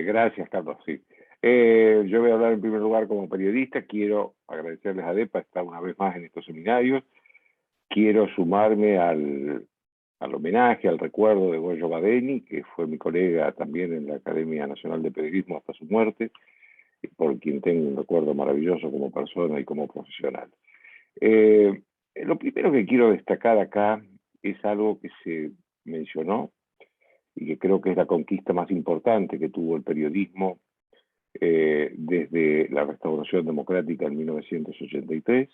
gracias, Carlos. Sí. Yo voy a hablar en primer lugar como periodista. Quiero agradecerles a ADEPA estar una vez más en estos seminarios. Quiero sumarme al homenaje, al recuerdo de Goyo Badeni, que fue mi colega también en la Academia Nacional de Periodismo hasta su muerte, por quien tengo un recuerdo maravilloso como persona y como profesional. Lo primero que quiero destacar acá es algo que se mencionó y que creo que es la conquista más importante que tuvo el periodismo desde la restauración democrática en 1983,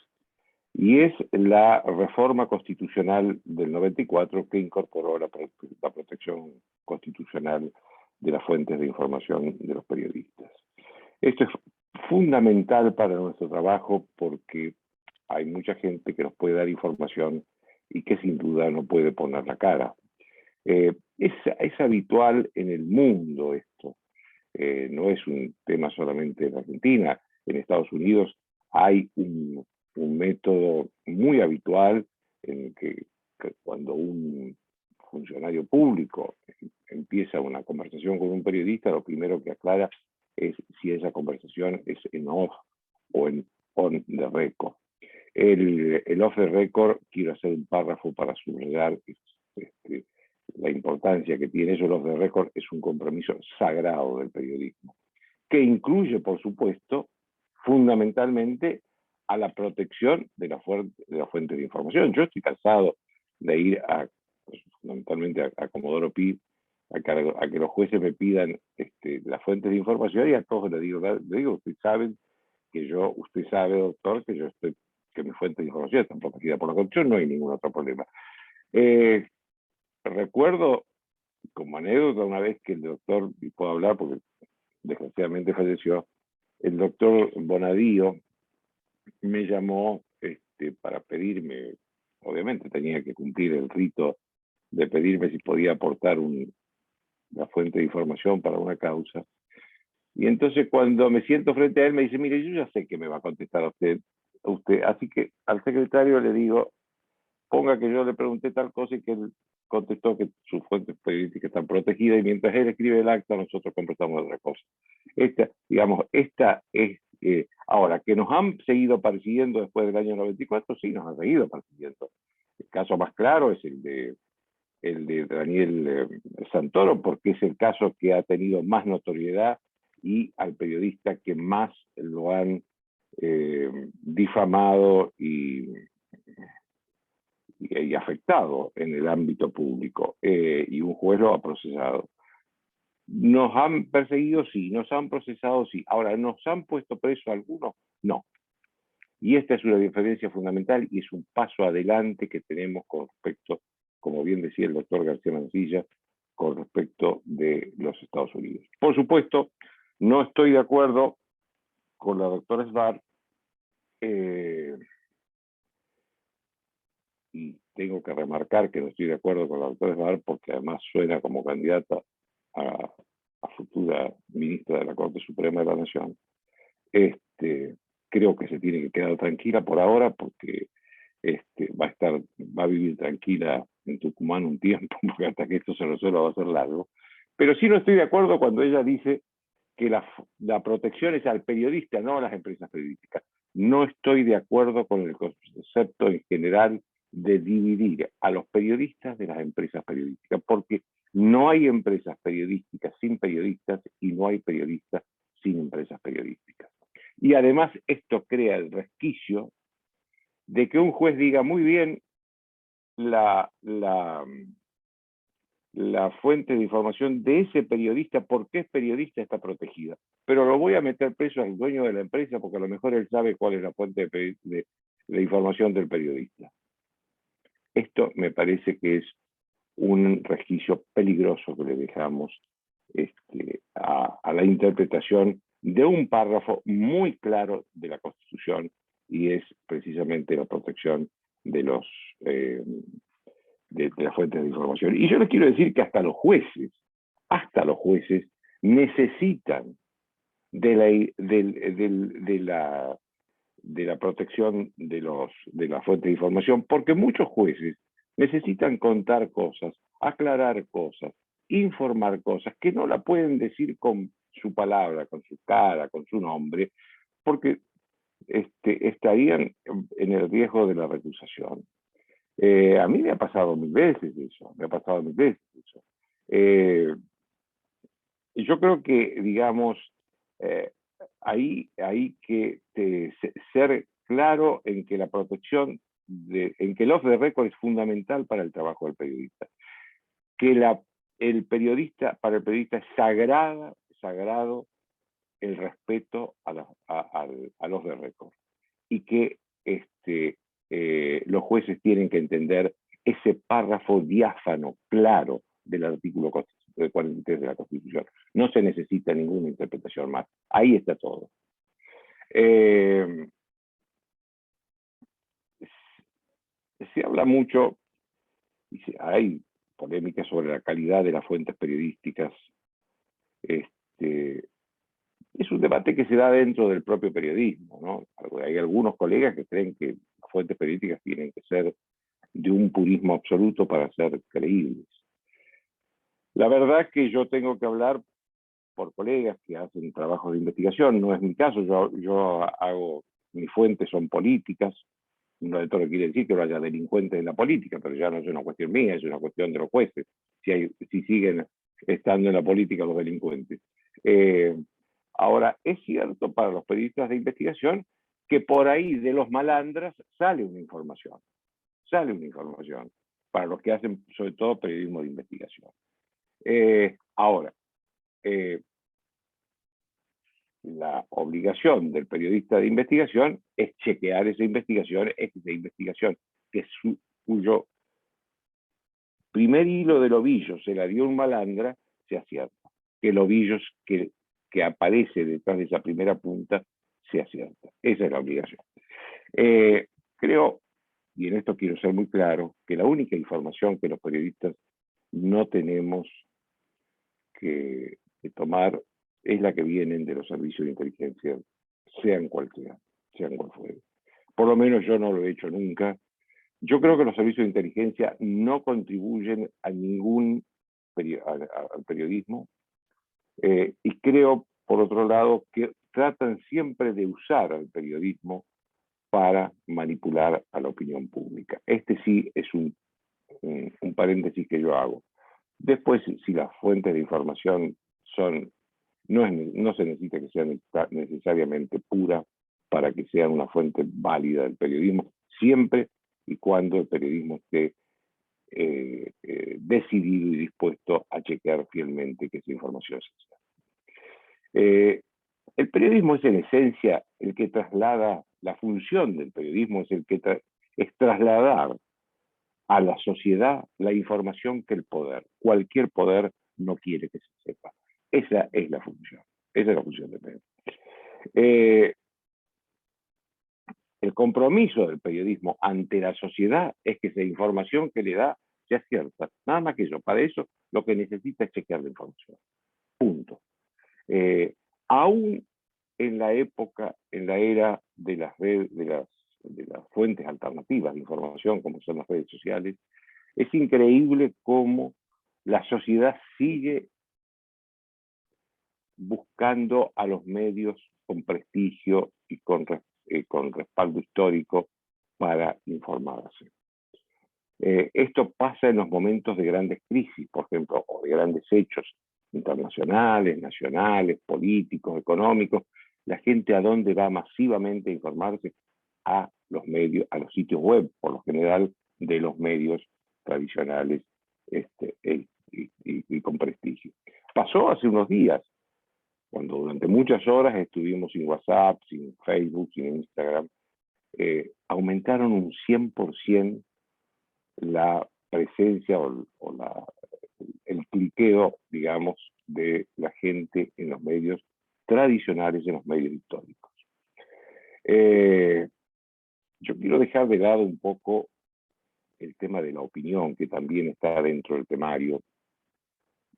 y es la reforma constitucional del 94 que incorporó la protección constitucional de las fuentes de información de los periodistas. Esto es fundamental para nuestro trabajo porque hay mucha gente que nos puede dar información y que sin duda no puede poner la cara. Es habitual en el mundo esto, no es un tema solamente en Argentina. En Estados Unidos hay un método muy habitual en que cuando un funcionario público empieza una conversación con un periodista, lo primero que aclara es si esa conversación es en off o en on the record. El off the record, quiero hacer un párrafo para subrayar la importancia que tiene eso. El off the record es un compromiso sagrado del periodismo, que incluye, por supuesto, fundamentalmente a la protección de la fuente de información. Yo estoy cansado de ir fundamentalmente a Comodoro Pi, a que los jueces me pidan las fuentes de información, y a todos les digo, usted sabe, doctor, que mi fuente de información está protegida por la Constitución, no hay ningún otro problema. Recuerdo como anécdota una vez que el doctor, y puedo hablar porque desgraciadamente falleció, el doctor Bonadío me llamó para pedirme, obviamente tenía que cumplir el rito de pedirme si podía aportar la fuente de información para una causa. Y entonces cuando me siento frente a él me dice, mire, yo ya sé que me va a contestar a usted, así que al secretario le digo, ponga que yo le pregunté tal cosa y que él contestó que sus fuentes periodísticas están protegidas, y mientras él escribe el acta nosotros contestamos otra cosa. Esta es, ahora, que nos han seguido persiguiendo después del año 94, sí, nos han seguido persiguiendo. El caso más claro es el de Daniel Santoro, porque es el caso que ha tenido más notoriedad y al periodista que más lo han difamado y afectado en el ámbito público, y un juez lo ha procesado. ¿Nos han perseguido? Sí. ¿Nos han procesado? Sí. Ahora, ¿nos han puesto preso algunos? No. Y esta es una diferencia fundamental y es un paso adelante que tenemos con respecto, como bien decía el doctor García Mancilla, con respecto de los Estados Unidos. Por supuesto, no estoy de acuerdo con la doctora Sbar, y tengo que remarcar que no estoy de acuerdo con la doctora Sbar porque además suena como candidata a futura ministra de la Corte Suprema de la Nación, creo que se tiene que quedar tranquila por ahora porque va a vivir tranquila en Tucumán un tiempo, porque hasta que esto se resuelva va a ser largo. Pero sí no estoy de acuerdo cuando ella dice que la protección es al periodista, no a las empresas periodísticas. No estoy de acuerdo con el concepto en general de dividir a los periodistas de las empresas periodísticas, porque no hay empresas periodísticas sin periodistas y no hay periodistas sin empresas periodísticas. Y además esto crea el resquicio de que un juez diga muy bien la fuente de información de ese periodista, porque es periodista, está protegida. Pero lo voy a meter preso al dueño de la empresa porque a lo mejor él sabe cuál es la fuente de información del periodista. Esto me parece que es un resquicio peligroso que le dejamos a la interpretación de un párrafo muy claro de la Constitución, y es precisamente la protección de las fuentes de información. Y yo les quiero decir que hasta los jueces necesitan de la protección de la fuente de información, porque muchos jueces necesitan contar cosas, aclarar cosas, informar cosas que no la pueden decir con su palabra, con su cara, con su nombre, porque estarían en el riesgo de la recusación. A mí me ha pasado mil veces eso, y yo creo que, digamos, hay que ser claro en que la protección, en que el off the record es fundamental para el trabajo del periodista. Que para el periodista es sagrado el respeto a los off the record. Y que los jueces tienen que entender ese párrafo diáfano, claro, del artículo 43 de la Constitución. No se necesita ninguna interpretación más. Ahí está todo. Se habla mucho, y hay polémicas sobre la calidad de las fuentes periodísticas. Es un debate que se da dentro del propio periodismo, ¿no? Hay algunos colegas que creen que las fuentes periodísticas tienen que ser de un purismo absoluto para ser creíbles. La verdad es que yo tengo que hablar por colegas que hacen trabajos de investigación, no es mi caso, mis fuentes son políticas, no de todo quiere decir que no haya delincuentes en la política, pero ya no es una cuestión mía, es una cuestión de los jueces, si siguen estando en la política los delincuentes. Ahora, es cierto para los periodistas de investigación que por ahí de los malandras sale una información, para los que hacen sobre todo periodismo de investigación. Ahora, la obligación del periodista de investigación es chequear esa investigación, cuyo primer hilo del ovillo se la dio un malandra, sea cierto, que el ovillo que aparece detrás de esa primera punta sea cierto. Esa es la obligación. Creo, y en esto quiero ser muy claro, que la única información que los periodistas no tenemos que tomar es la que vienen de los servicios de inteligencia, sean cual fuere. Por lo menos yo no lo he hecho nunca. Yo creo que los servicios de inteligencia no contribuyen a ningún al periodismo, y creo, por otro lado, que tratan siempre de usar al periodismo para manipular a la opinión pública. Este sí es un paréntesis que yo hago. Después, si las fuentes de información no se necesita que sean necesariamente puras para que sean una fuente válida del periodismo, siempre y cuando el periodismo esté decidido y dispuesto a chequear fielmente que esa información es cierta. El periodismo es en esencia el que traslada, la función del periodismo es trasladar a la sociedad la información que cualquier poder no quiere que se sepa. Esa es la función del periodismo. El compromiso del periodismo ante la sociedad es que esa información que le da sea cierta. Nada más que eso. Para eso lo que necesita es chequear la información. Punto. Aún en la época, en la era de las fuentes alternativas de información, como son las redes sociales. Es increíble cómo la sociedad sigue buscando a los medios con prestigio y con respaldo histórico para informarse. Esto pasa en los momentos de grandes crisis, por ejemplo, o de grandes hechos internacionales, nacionales, políticos, económicos. La gente, ¿a dónde va masivamente a informarse? A los medios, a los sitios web, por lo general, de los medios tradicionales y con prestigio. Pasó hace unos días, cuando durante muchas horas estuvimos sin WhatsApp, sin Facebook, sin Instagram, aumentaron un 100% la presencia el cliqueo, digamos, de la gente en los medios tradicionales, en los medios históricos. Yo quiero dejar de lado un poco el tema de la opinión, que también está dentro del temario.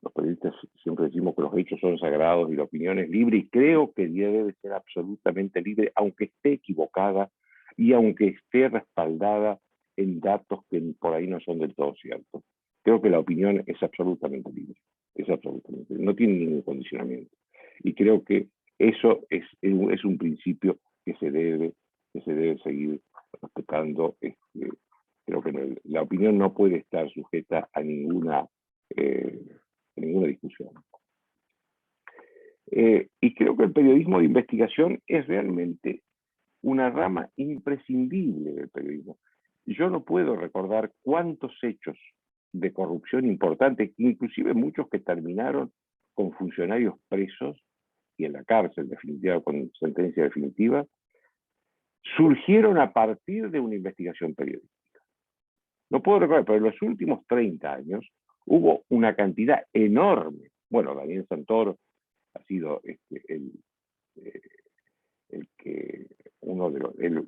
Los periodistas siempre decimos que los hechos son sagrados y la opinión es libre, y creo que debe ser absolutamente libre, aunque esté equivocada y aunque esté respaldada en datos que por ahí no son del todo ciertos. Creo que la opinión es absolutamente libre, no tiene ningún condicionamiento. Y creo que eso es un principio que se debe seguir respetando. Creo que la opinión no puede estar sujeta a ninguna discusión. Y creo que el periodismo de investigación es realmente una rama imprescindible del periodismo. Yo no puedo recordar cuántos hechos de corrupción importantes, inclusive muchos que terminaron con funcionarios presos y en la cárcel definitiva, con sentencia definitiva, surgieron a partir de una investigación periodística. No puedo recordar, pero en los últimos 30 años hubo una cantidad enorme. Bueno, Daniel Santoro ha sido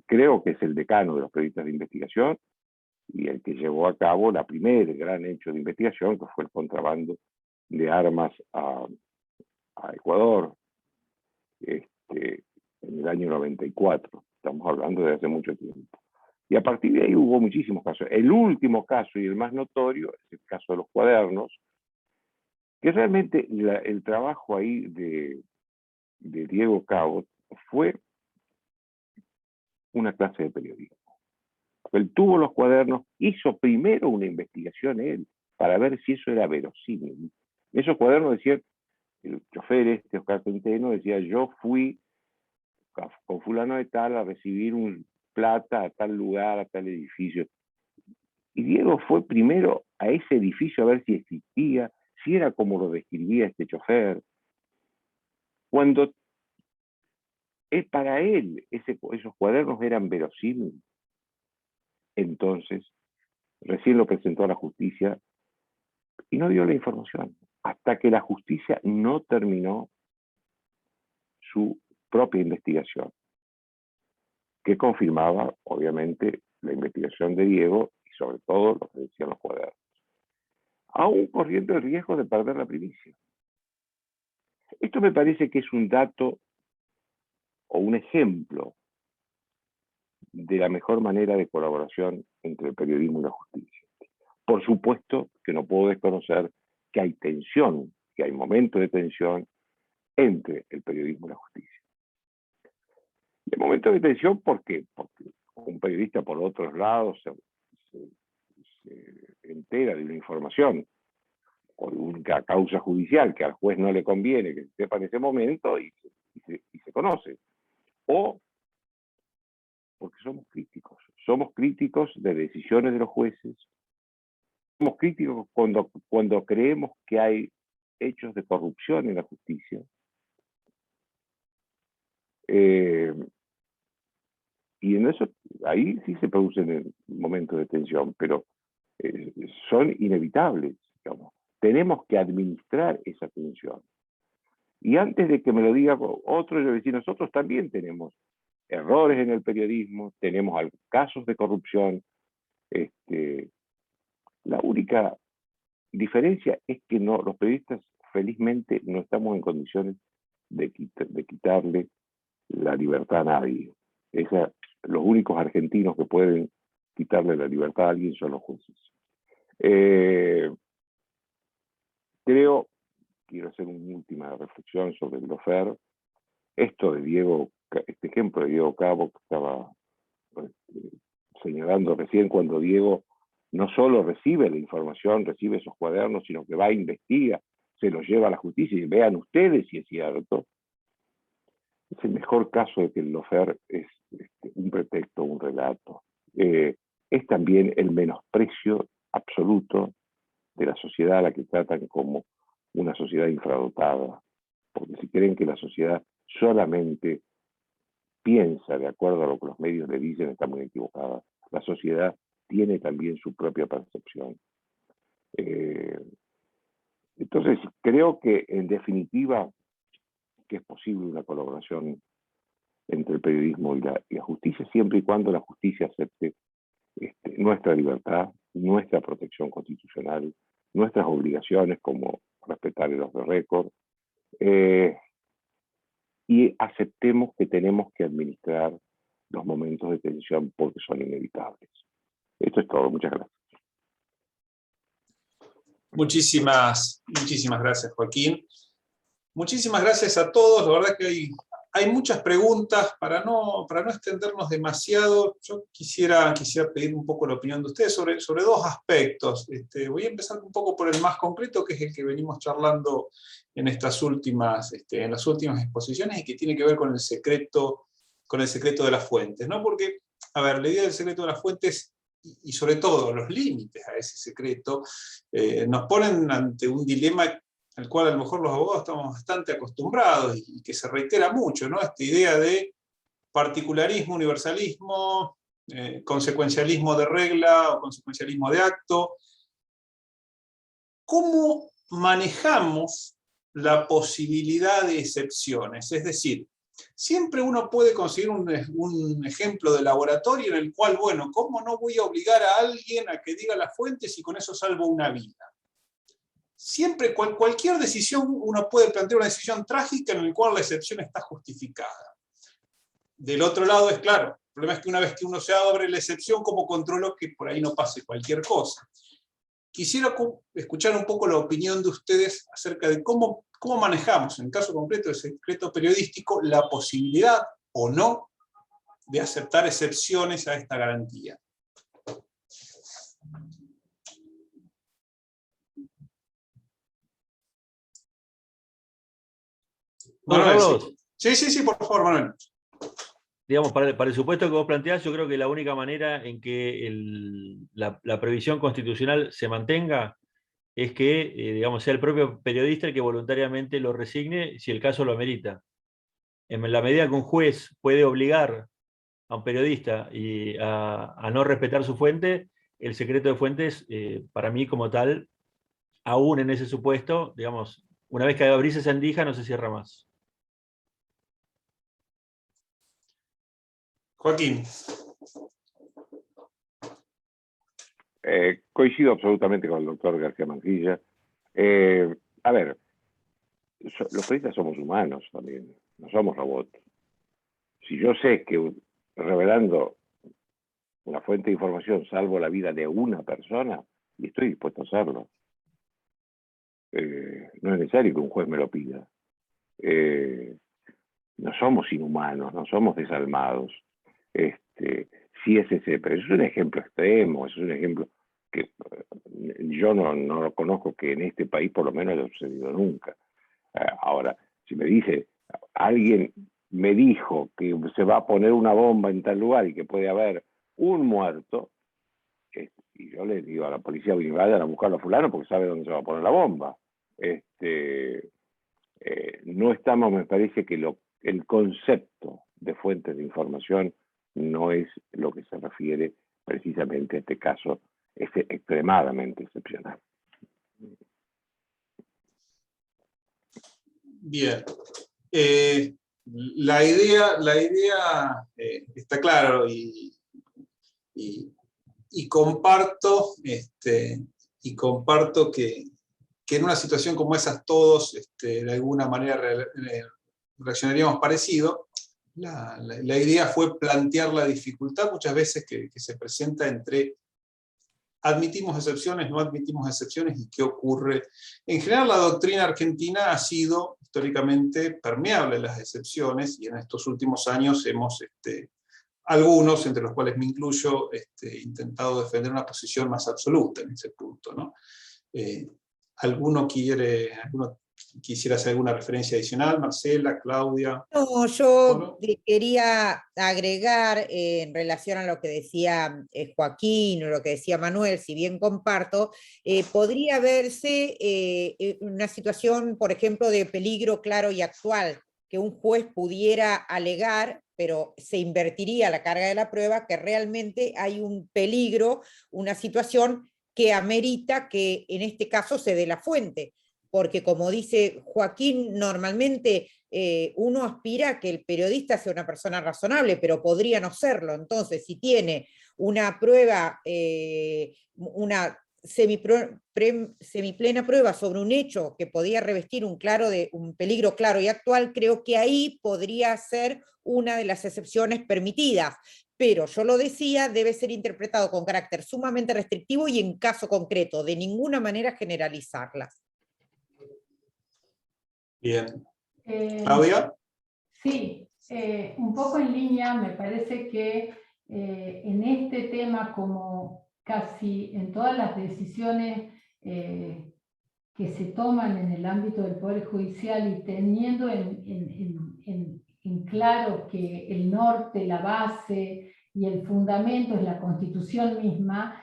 creo que es el decano de los periodistas de investigación y el que llevó a cabo la primer gran hecho de investigación, que fue el contrabando de armas a Ecuador en el año 94. Estamos hablando de hace mucho tiempo. Y a partir de ahí hubo muchísimos casos. El último caso y el más notorio es el caso de los cuadernos, que realmente el trabajo ahí de Diego Cabot fue una clase de periodismo. Él tuvo los cuadernos, hizo primero una investigación él, para ver si eso era verosímil. En esos cuadernos decía, el chofer Oscar Centeno, decía, yo fui con fulano de tal a recibir plata a tal lugar, a tal edificio. Y Diego fue primero a ese edificio a ver si existía, si era como lo describía este chofer. Cuando para él esos cuadernos eran verosímiles, entonces recién lo presentó a la justicia y no dio la información, hasta que la justicia no terminó su propia investigación, que confirmaba, obviamente, la investigación de Diego y sobre todo lo que decían los cuadernos, aún corriendo el riesgo de perder la primicia. Esto me parece que es un dato o un ejemplo de la mejor manera de colaboración entre el periodismo y la justicia. Por supuesto que no puedo desconocer que hay tensión, que hay momentos de tensión entre el periodismo y la justicia. Y el momento de tensión, ¿por qué? Porque un periodista por otros lados se entera de una información o de una causa judicial que al juez no le conviene que se sepa en ese momento y se conoce. O porque somos críticos de decisiones de los jueces, somos críticos cuando creemos que hay hechos de corrupción en la justicia. Y en eso, ahí sí se producen momentos de tensión, pero son inevitables, digamos. Tenemos que administrar esa tensión. Y antes de que me lo diga otro, yo decía, nosotros también tenemos errores en el periodismo, tenemos casos de corrupción. La única diferencia es que los periodistas felizmente no estamos en condiciones de quitarle la libertad a nadie. Los únicos argentinos que pueden quitarle la libertad a alguien son los jueces. Quiero hacer una última reflexión sobre el lawfare. Esto de Diego, este ejemplo de Diego Cabo que estaba señalando recién, cuando Diego no solo recibe la información, recibe esos cuadernos, sino que va, investiga, se los lleva a la justicia y vean ustedes si es cierto. Es el mejor caso de que el lawfare es un pretexto, un relato. Es también el menosprecio absoluto de la sociedad a la que tratan como una sociedad infradotada, porque si creen que la sociedad solamente piensa de acuerdo a lo que los medios le dicen, está muy equivocada. La sociedad tiene también su propia percepción. Entonces, creo que en definitiva que es posible una colaboración entre el periodismo y la justicia, siempre y cuando la justicia acepte nuestra libertad, nuestra protección constitucional, nuestras obligaciones como respetar el off the record, y aceptemos que tenemos que administrar los momentos de tensión porque son inevitables. Esto es todo. Muchas gracias. Muchísimas gracias, Joaquín. Muchísimas gracias a todos. La verdad que hay muchas preguntas. Para no extendernos demasiado, yo quisiera pedir un poco la opinión de ustedes sobre dos aspectos. Voy a empezar un poco por el más concreto, que es el que venimos charlando en las últimas exposiciones, y que tiene que ver con el secreto de las fuentes, ¿no? Porque, a ver, la idea del secreto de las fuentes, y sobre todo los límites a ese secreto, nos ponen ante un dilema al cual a lo mejor los abogados estamos bastante acostumbrados y que se reitera mucho, ¿no? Esta idea de particularismo, universalismo, consecuencialismo de regla o consecuencialismo de acto. ¿Cómo manejamos la posibilidad de excepciones? Es decir, siempre uno puede conseguir un ejemplo de laboratorio en el cual, bueno, ¿cómo no voy a obligar a alguien a que diga las fuentes y con eso salvo una vida? Siempre, cualquier decisión, uno puede plantear una decisión trágica en la cual la excepción está justificada. Del otro lado es claro, el problema es que una vez que uno se abre la excepción, ¿cómo controlo que por ahí no pase cualquier cosa? Quisiera escuchar un poco la opinión de ustedes acerca de cómo manejamos, en el caso concreto del secreto periodístico, la posibilidad o no de aceptar excepciones a esta garantía. Manuel, sí, por favor, Manuel. Digamos, para el supuesto que vos planteás, yo creo que la única manera en que la previsión constitucional se mantenga es que, digamos, sea el propio periodista el que voluntariamente lo resigne si el caso lo amerita. En la medida que un juez puede obligar a un periodista a no respetar su fuente, el secreto de fuentes, para mí como tal, aún en ese supuesto, digamos, una vez que abrís esa endija no se cierra más. Joaquín. Coincido absolutamente con el doctor García Mancilla. A ver, los periodistas somos humanos también, no somos robots. Si yo sé que revelando una fuente de información salvo la vida de una persona, y estoy dispuesto a hacerlo, no es necesario que un juez me lo pida. No somos inhumanos, no somos desalmados. Sí es ese, pero es un ejemplo extremo, es un ejemplo que yo no lo conozco que en este país por lo menos haya sucedido nunca. Ahora, si me dice, alguien me dijo que se va a poner una bomba en tal lugar y que puede haber un muerto, y yo le digo a la policía, vayan a buscarlo a fulano porque sabe dónde se va a poner la bomba. No estamos, me parece que el concepto de fuentes de información no es lo que se refiere precisamente a este caso, es extremadamente excepcional. Bien. La idea está claro y comparto, que en una situación como esa todos de alguna manera reaccionaríamos parecido. la idea fue plantear la dificultad muchas veces que se presenta entre admitimos excepciones, no admitimos excepciones, y qué ocurre. En general, la doctrina argentina ha sido históricamente permeable a las excepciones, y en estos últimos años hemos, algunos, entre los cuales me incluyo, intentado defender una posición más absoluta en ese punto, ¿no? ¿Alguno quisiera hacer alguna referencia adicional? Marcela, Claudia. No, yo quería agregar en relación a lo que decía Joaquín o lo que decía Manuel, si bien comparto, podría verse una situación, por ejemplo, de peligro claro y actual, que un juez pudiera alegar, pero se invertiría la carga de la prueba, que realmente hay un peligro, una situación que amerita que en este caso se dé la fuente. Porque como dice Joaquín, normalmente uno aspira a que el periodista sea una persona razonable, pero podría no serlo. Entonces, si tiene una prueba, una semiplena prueba sobre un hecho que podía revestir un peligro claro y actual, creo que ahí podría ser una de las excepciones permitidas. Pero yo lo decía, debe ser interpretado con carácter sumamente restrictivo y en caso concreto, de ninguna manera generalizarlas. Bien. ¿Claudia? Sí, un poco en línea, me parece que en este tema, como casi en todas las decisiones que se toman en el ámbito del Poder Judicial, y teniendo en claro que el norte, la base y el fundamento es la Constitución misma,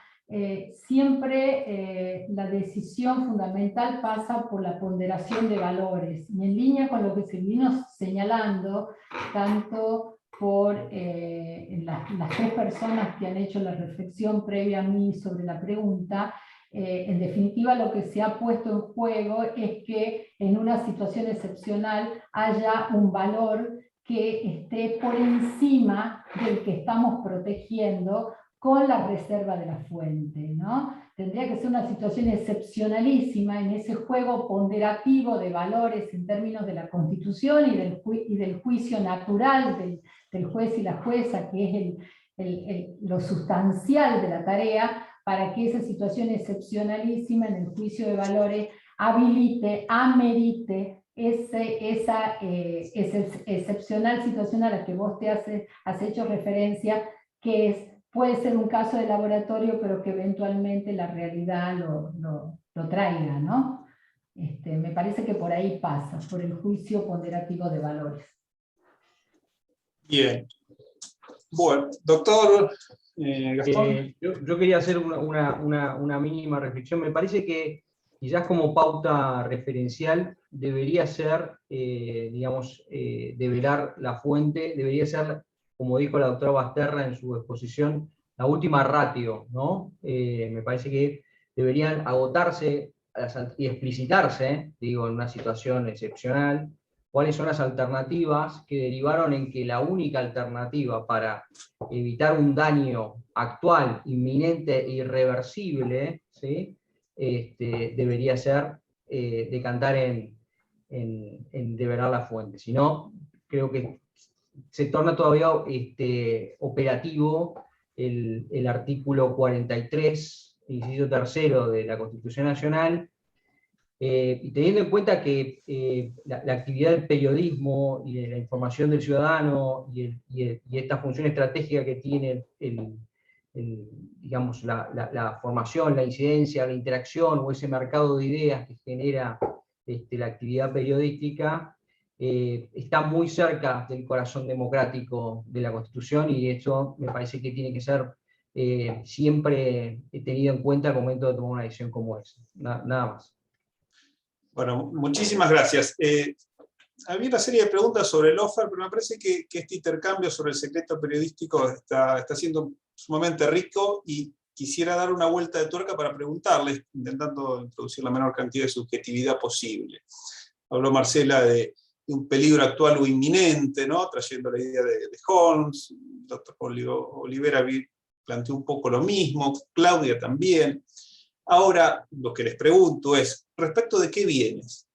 siempre la decisión fundamental pasa por la ponderación de valores. Y en línea con lo que se vino señalando, tanto por las tres personas que han hecho la reflexión previa a mí sobre la pregunta, en definitiva lo que se ha puesto en juego es que en una situación excepcional haya un valor que esté por encima del que estamos protegiendo, con la reserva de la fuente, ¿no? Tendría que ser una situación excepcionalísima en ese juego ponderativo de valores en términos de la Constitución y del juicio natural del juez y la jueza, que es lo sustancial de la tarea, para que esa situación excepcionalísima en el juicio de valores amerite esa excepcional situación a la que vos has hecho referencia, que puede ser un caso de laboratorio, pero que eventualmente la realidad lo traiga, ¿no? Me parece que por ahí pasa, por el juicio ponderativo de valores. Bien. Bueno, doctor Gastón. Yo quería hacer una mínima reflexión. Me parece que quizás como pauta referencial debería ser, develar la fuente, debería ser, como dijo la doctora Basterra en su exposición, la última ratio, ¿no? Me parece que deberían agotarse y explicitarse, en una situación excepcional, cuáles son las alternativas que derivaron en que la única alternativa para evitar un daño actual, inminente e irreversible, ¿sí? Debería ser decantar en develar la fuente. Si no, creo que se torna todavía operativo el artículo 43, inciso tercero de la Constitución Nacional, y teniendo en cuenta que la actividad del periodismo y de la información del ciudadano y esta función estratégica que tiene la formación, la incidencia, la interacción o ese mercado de ideas que genera la actividad periodística, está muy cerca del corazón democrático de la Constitución, y eso me parece que tiene que ser siempre tenido en cuenta al momento de tomar una decisión como esa. Nada más. Bueno, muchísimas gracias. Había una serie de preguntas sobre el offer, pero me parece que este intercambio sobre el secreto periodístico está siendo sumamente rico, y quisiera dar una vuelta de tuerca para preguntarles, intentando introducir la menor cantidad de subjetividad posible. Habló Marcela de un peligro actual o inminente, ¿no? Trayendo la idea de Holmes. El doctor Olivera planteó un poco lo mismo, Claudia también. Ahora, lo que les pregunto es, ¿respecto de qué vienes?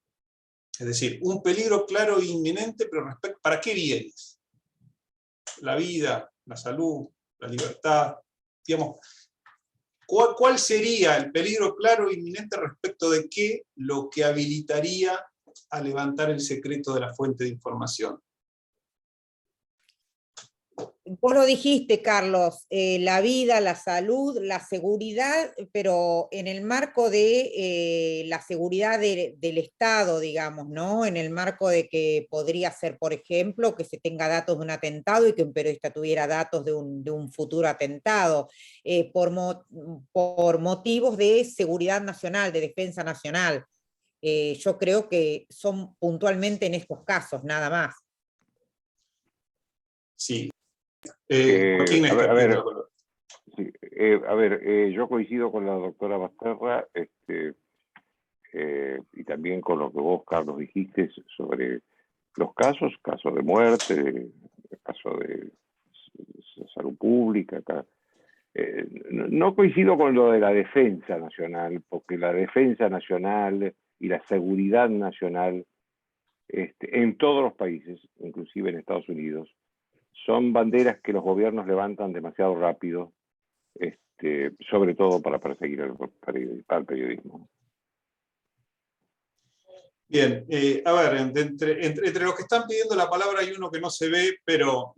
Es decir, un peligro claro e inminente, pero ¿para qué vienes? la vida, la salud, la libertad, digamos, ¿cuál sería el peligro claro e inminente respecto de qué lo que habilitaría a levantar el secreto de la fuente de información? Vos lo dijiste, Carlos, la vida, la salud, la seguridad, pero en el marco de la seguridad del Estado, digamos, ¿no? En el marco de que podría ser, por ejemplo, que se tenga datos de un atentado y que un periodista tuviera datos de un futuro atentado, por motivos de seguridad nacional, de defensa nacional. Yo creo que son puntualmente en estos casos, nada más. Sí. Joaquín está pidiendo color. Sí, yo coincido con la doctora Basterra, y también con lo que vos, Carlos, dijiste sobre los casos de muerte, casos de salud pública. No coincido con lo de la defensa nacional, porque la defensa nacional y la seguridad nacional en todos los países, inclusive en Estados Unidos, son banderas que los gobiernos levantan demasiado rápido, sobre todo para perseguir al periodismo. Bien, a ver, entre los que están pidiendo la palabra hay uno que no se ve, pero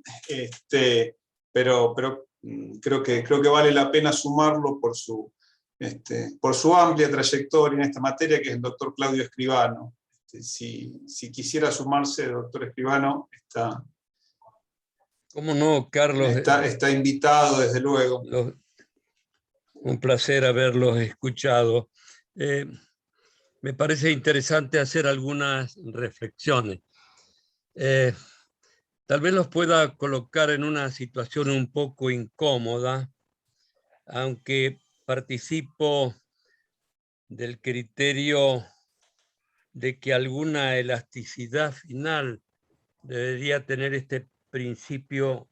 creo que vale la pena sumarlo por su amplia trayectoria en esta materia, que es el doctor Claudio Escribano. Si quisiera sumarse, doctor Escribano, está... ¿Cómo no, Carlos? Está invitado, desde luego. Un placer haberlos escuchado. Me parece interesante hacer algunas reflexiones. Tal vez los pueda colocar en una situación un poco incómoda, aunque participo del criterio de que alguna elasticidad final debería tener este principio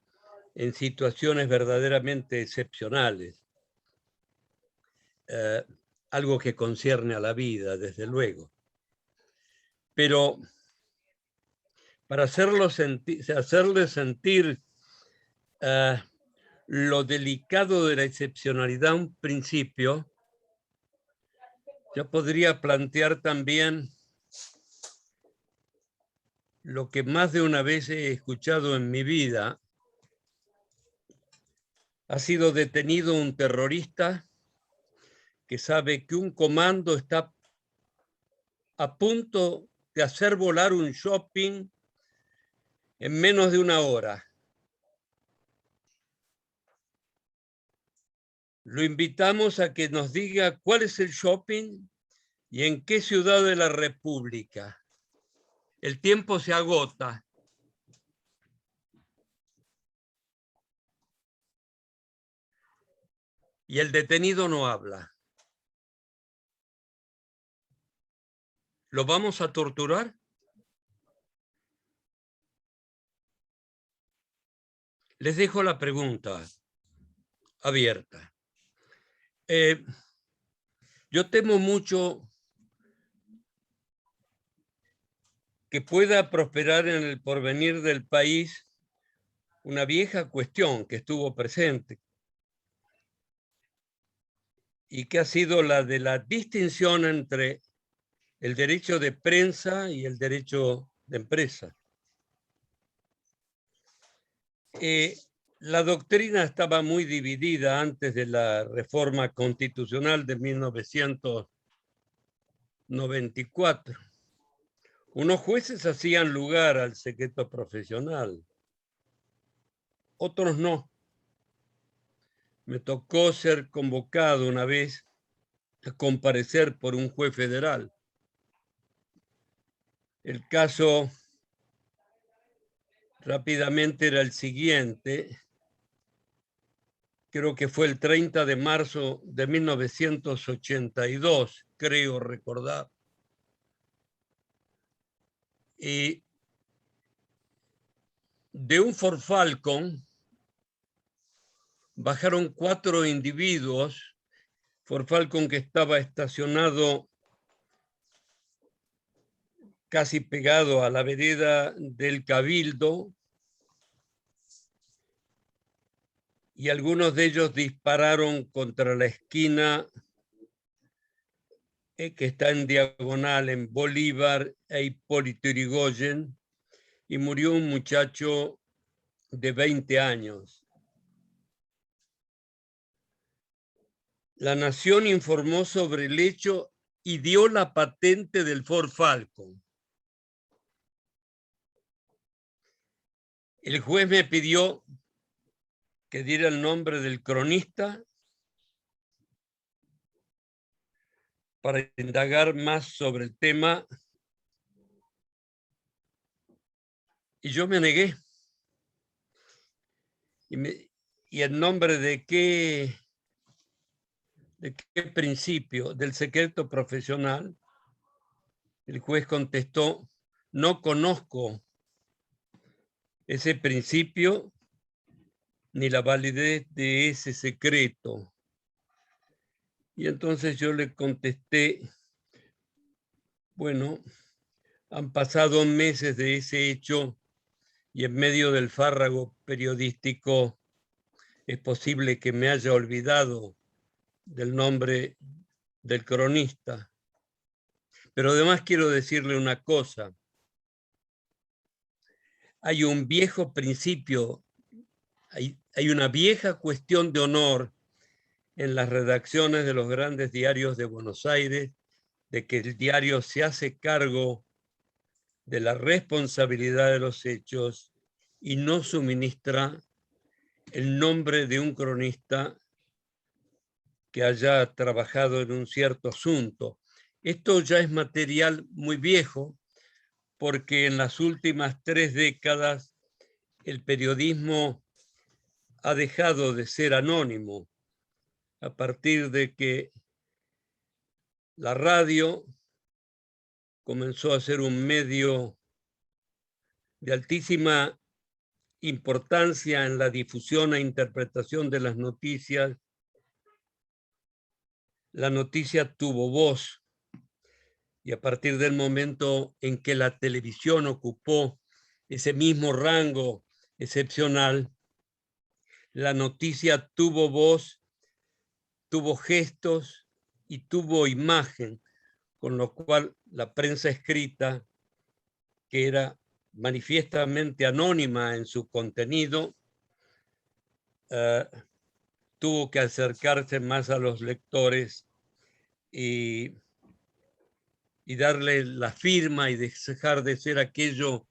en situaciones verdaderamente excepcionales. Algo que concierne a la vida, desde luego. Pero para hacerles sentir lo delicado de la excepcionalidad un principio, yo podría plantear también lo que más de una vez he escuchado en mi vida. Ha sido detenido un terrorista que sabe que un comando está a punto de hacer volar un shopping en menos de una hora. Lo invitamos a que nos diga cuál es el shopping y en qué ciudad de la República. El tiempo se agota. Y el detenido no habla. ¿Lo vamos a torturar? Les dejo la pregunta abierta. Yo temo mucho que pueda prosperar en el porvenir del país una vieja cuestión que estuvo presente y que ha sido la de la distinción entre el derecho de prensa y el derecho de empresa. La doctrina estaba muy dividida antes de la reforma constitucional de 1994. Unos jueces hacían lugar al secreto profesional, otros no. Me tocó ser convocado una vez a comparecer por un juez federal. El caso rápidamente era el siguiente. Creo que fue el 30 de marzo de 1982, creo recordar. Y de un Ford Falcon bajaron 4 individuos, Ford Falcon que estaba estacionado casi pegado a la vereda del Cabildo, y algunos de ellos dispararon contra la esquina que está en diagonal en Bolívar e Hipólito Yrigoyen, y murió un muchacho de 20 años. La Nación informó sobre el hecho y dio la patente del Ford Falcon. El juez me pidió que diera el nombre del cronista para indagar más sobre el tema, y yo me negué. ¿Y en nombre de qué principio? Del secreto profesional. El juez contestó: no conozco ese principio ni la validez de ese secreto. Y entonces yo le contesté: bueno, han pasado meses de ese hecho y en medio del fárrago periodístico es posible que me haya olvidado del nombre del cronista. Pero además quiero decirle una cosa. Hay un viejo principio, hay una vieja cuestión de honor en las redacciones de los grandes diarios de Buenos Aires, de que el diario se hace cargo de la responsabilidad de los hechos y no suministra el nombre de un cronista que haya trabajado en un cierto asunto. Esto ya es material muy viejo, porque en las últimas 3 décadas el periodismo ha dejado de ser anónimo a partir de que la radio comenzó a ser un medio de altísima importancia en la difusión e interpretación de las noticias. La noticia tuvo voz, y a partir del momento en que la televisión ocupó ese mismo rango excepcional, la noticia tuvo voz, tuvo gestos y tuvo imagen, con lo cual la prensa escrita, que era manifiestamente anónima en su contenido, tuvo que acercarse más a los lectores y darle la firma y dejar de ser aquello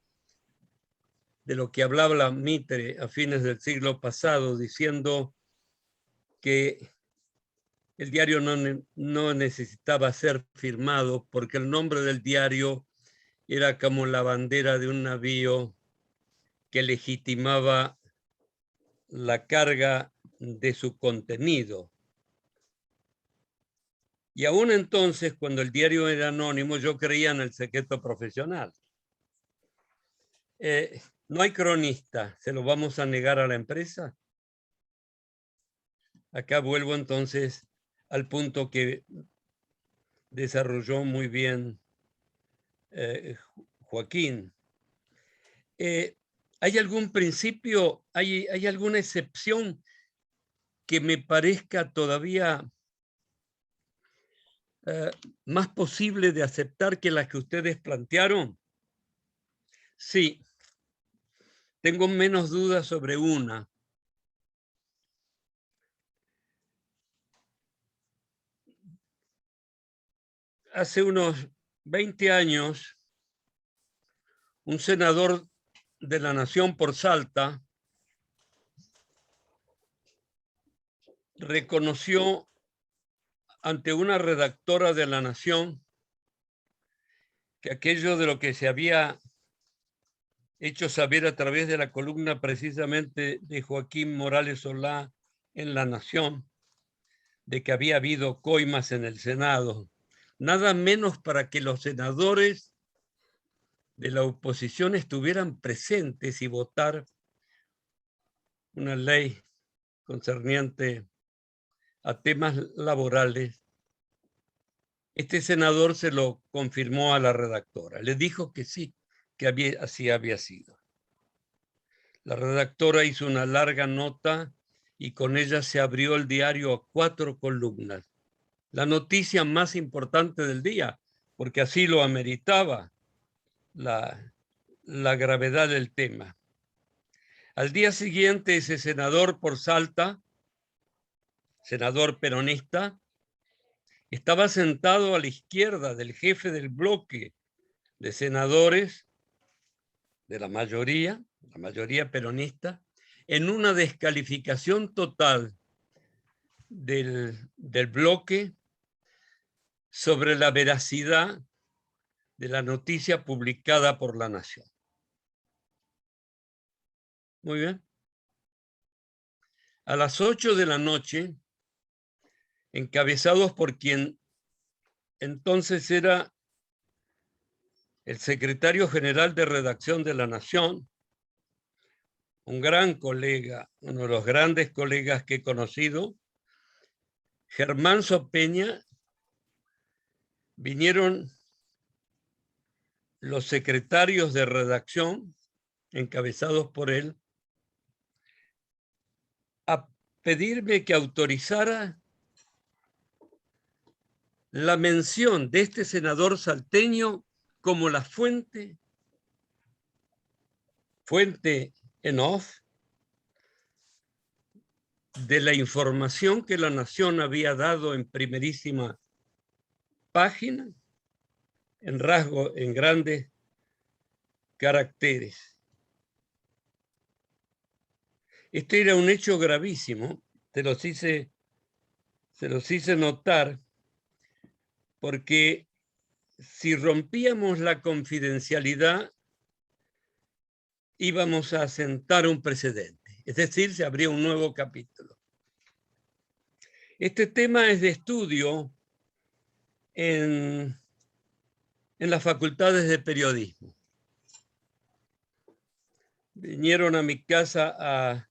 de lo que hablaba la Mitre a fines del siglo pasado, diciendo que el diario no necesitaba ser firmado porque el nombre del diario era como la bandera de un navío que legitimaba la carga de su contenido. Y aún entonces, cuando el diario era anónimo, yo creía en el secreto profesional. No hay cronista, ¿se lo vamos a negar a la empresa? Acá vuelvo entonces al punto que desarrolló muy bien Joaquín. ¿Hay algún principio, hay alguna excepción que me parezca todavía más posible de aceptar que las que ustedes plantearon? Sí, tengo menos dudas sobre una. Hace unos 20 años, un senador de la Nación por Salta reconoció ante una redactora de la Nación que aquello de lo que se había hecho saber a través de la columna precisamente de Joaquín Morales Solá en La Nación, de que había habido coimas en el Senado, nada menos para que los senadores de la oposición estuvieran presentes y votar una ley concerniente a temas laborales. Este senador se lo confirmó a la redactora. Le dijo que sí, que así había sido. La redactora hizo una larga nota y con ella se abrió el diario a 4 columnas. La noticia más importante del día, porque así lo ameritaba la gravedad del tema. Al día siguiente, ese senador por Salta, senador peronista, estaba sentado a la izquierda del jefe del bloque de senadores de la mayoría peronista, en una descalificación total del bloque sobre la veracidad de la noticia publicada por La Nación. Muy bien. A las 8 de la noche, encabezados por quien entonces era el secretario general de redacción de La Nación, un gran colega, uno de los grandes colegas que he conocido, Germán Sopeña, vinieron los secretarios de redacción, encabezados por él, a pedirme que autorizara la mención de este senador salteño como la fuente en off de la información que La Nación había dado en primerísima página, en grandes caracteres. Este era un hecho gravísimo, se los hice notar, porque si rompíamos la confidencialidad, íbamos a asentar un precedente, es decir, se abría un nuevo capítulo. Este tema es de estudio en las facultades de periodismo. Vinieron a mi casa a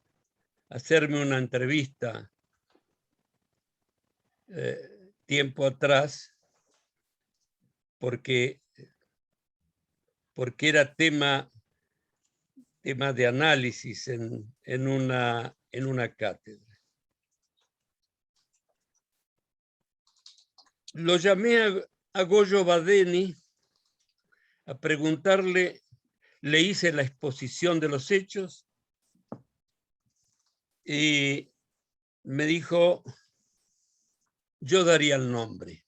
hacerme una entrevista tiempo atrás porque era tema de análisis en una cátedra. Lo llamé a Goyo Badeni a preguntarle, le hice la exposición de los hechos y me dijo, yo daría el nombre.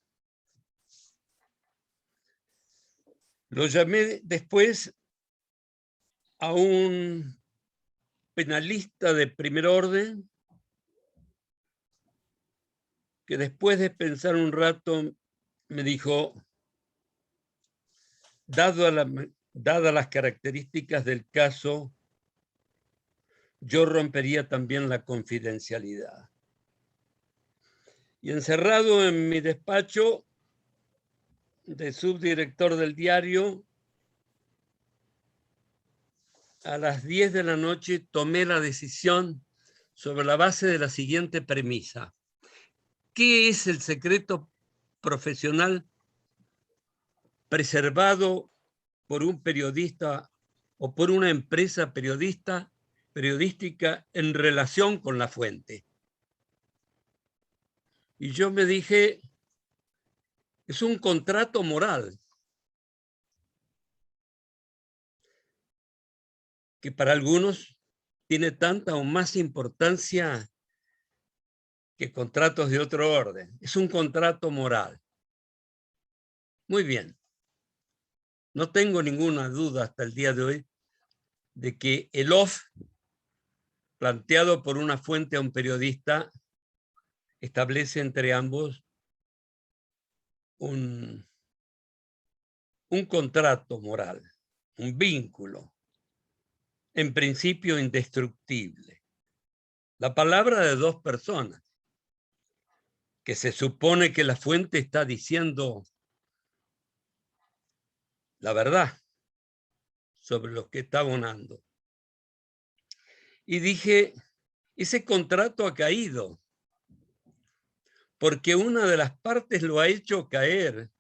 Lo llamé después a un penalista de primer orden que después de pensar un rato me dijo, dadas las características del caso, yo rompería también la confidencialidad. Y encerrado en mi despacho de subdirector del diario, a las 10 de la noche tomé la decisión sobre la base de la siguiente premisa. ¿Qué es el secreto profesional preservado por un periodista o por una empresa periodística en relación con la fuente? Y yo me dije, es un contrato moral que para algunos tiene tanta o más importancia que contratos de otro orden. Es un contrato moral. Muy bien. No tengo ninguna duda hasta el día de hoy de que el off planteado por una fuente a un periodista establece entre ambos un contrato moral, un vínculo, en principio indestructible. La palabra de dos personas, que se supone que la fuente está diciendo la verdad sobre lo que está abonando. Y dije, ese contrato ha caído porque una de las partes lo ha hecho caer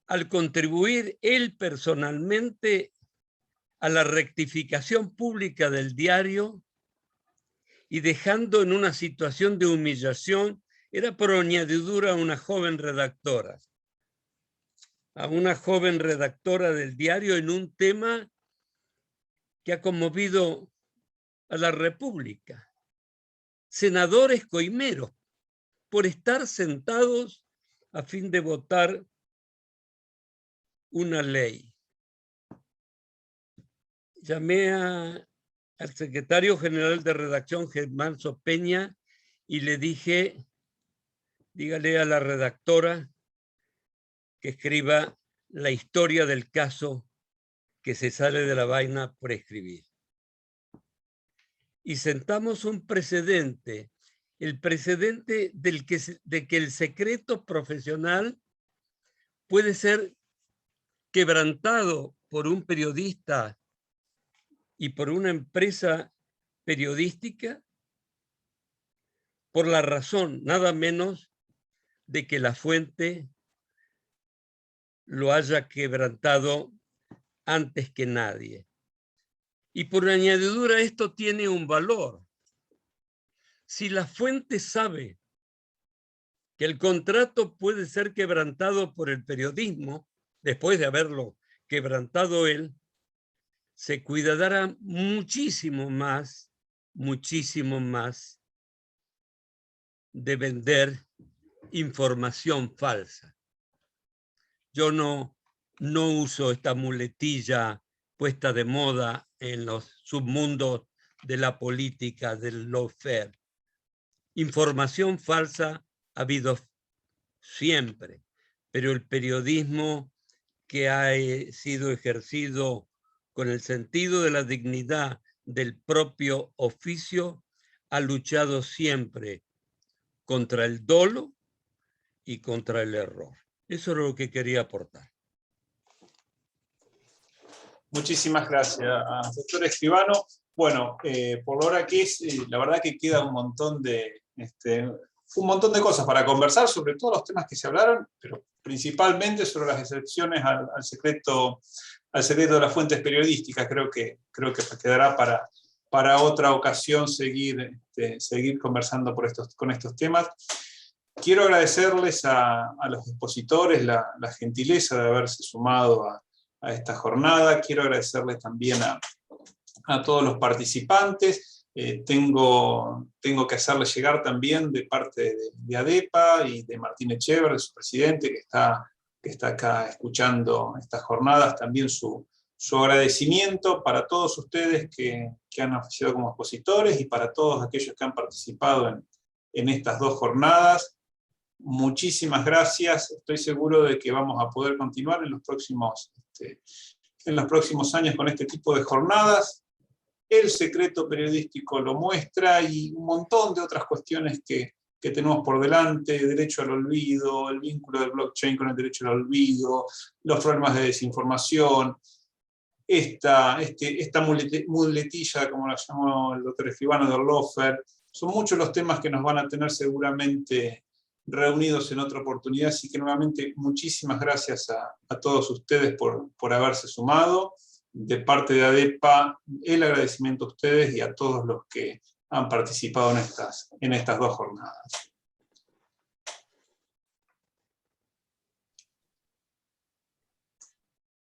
al contribuir él personalmente a la rectificación pública del diario y dejando en una situación de humillación, era por añadidura a una joven redactora del diario en un tema que ha conmovido a la República. Senadores coimeros por estar sentados a fin de votar una ley. Llamé al secretario general de redacción, Germán Sopeña, y le dije, dígale a la redactora que escriba la historia del caso que se sale de la vaina por escribir. Y sentamos un precedente, el precedente de que el secreto profesional puede ser quebrantado por un periodista y por una empresa periodística por la razón, nada menos, de que la fuente lo haya quebrantado antes que nadie. Y por añadidura esto tiene un valor. Si la fuente sabe que el contrato puede ser quebrantado por el periodismo, después de haberlo quebrantado él, se cuidará muchísimo más de vender información falsa. Yo no uso esta muletilla puesta de moda en los submundos de la política, del lawfare. Información falsa ha habido siempre, pero el periodismo que ha sido ejercido con el sentido de la dignidad del propio oficio ha luchado siempre contra el dolo y contra el error. Eso es lo que quería aportar. Muchísimas gracias, doctor Escribano. Bueno, por la hora que es, la verdad que queda un montón de cosas para conversar sobre todos los temas que se hablaron, pero principalmente sobre las excepciones al secreto de las fuentes periodísticas. Creo que quedará para otra ocasión seguir conversando con estos temas. Quiero agradecerles a los expositores la gentileza de haberse sumado a esta jornada. Quiero agradecerles también a todos los participantes. Tengo que hacerles llegar también de parte de ADEPA y de Martín Echever, de su presidente, que está acá escuchando estas jornadas, también su agradecimiento para todos ustedes que han oficiado como expositores y para todos aquellos que han participado en estas dos jornadas. Muchísimas gracias. Estoy seguro de que vamos a poder continuar en los próximos años con este tipo de jornadas. El secreto periodístico lo muestra y un montón de otras cuestiones que tenemos por delante: derecho al olvido, el vínculo del blockchain con el derecho al olvido, los problemas de desinformación, esta muletilla, como la llamó el doctor Escribano, del lawfare. Son muchos los temas que nos van a tener seguramente reunidos en otra oportunidad, así que nuevamente muchísimas gracias a todos ustedes por haberse sumado. De parte de ADEPA, el agradecimiento a ustedes y a todos los que han participado en estas dos jornadas.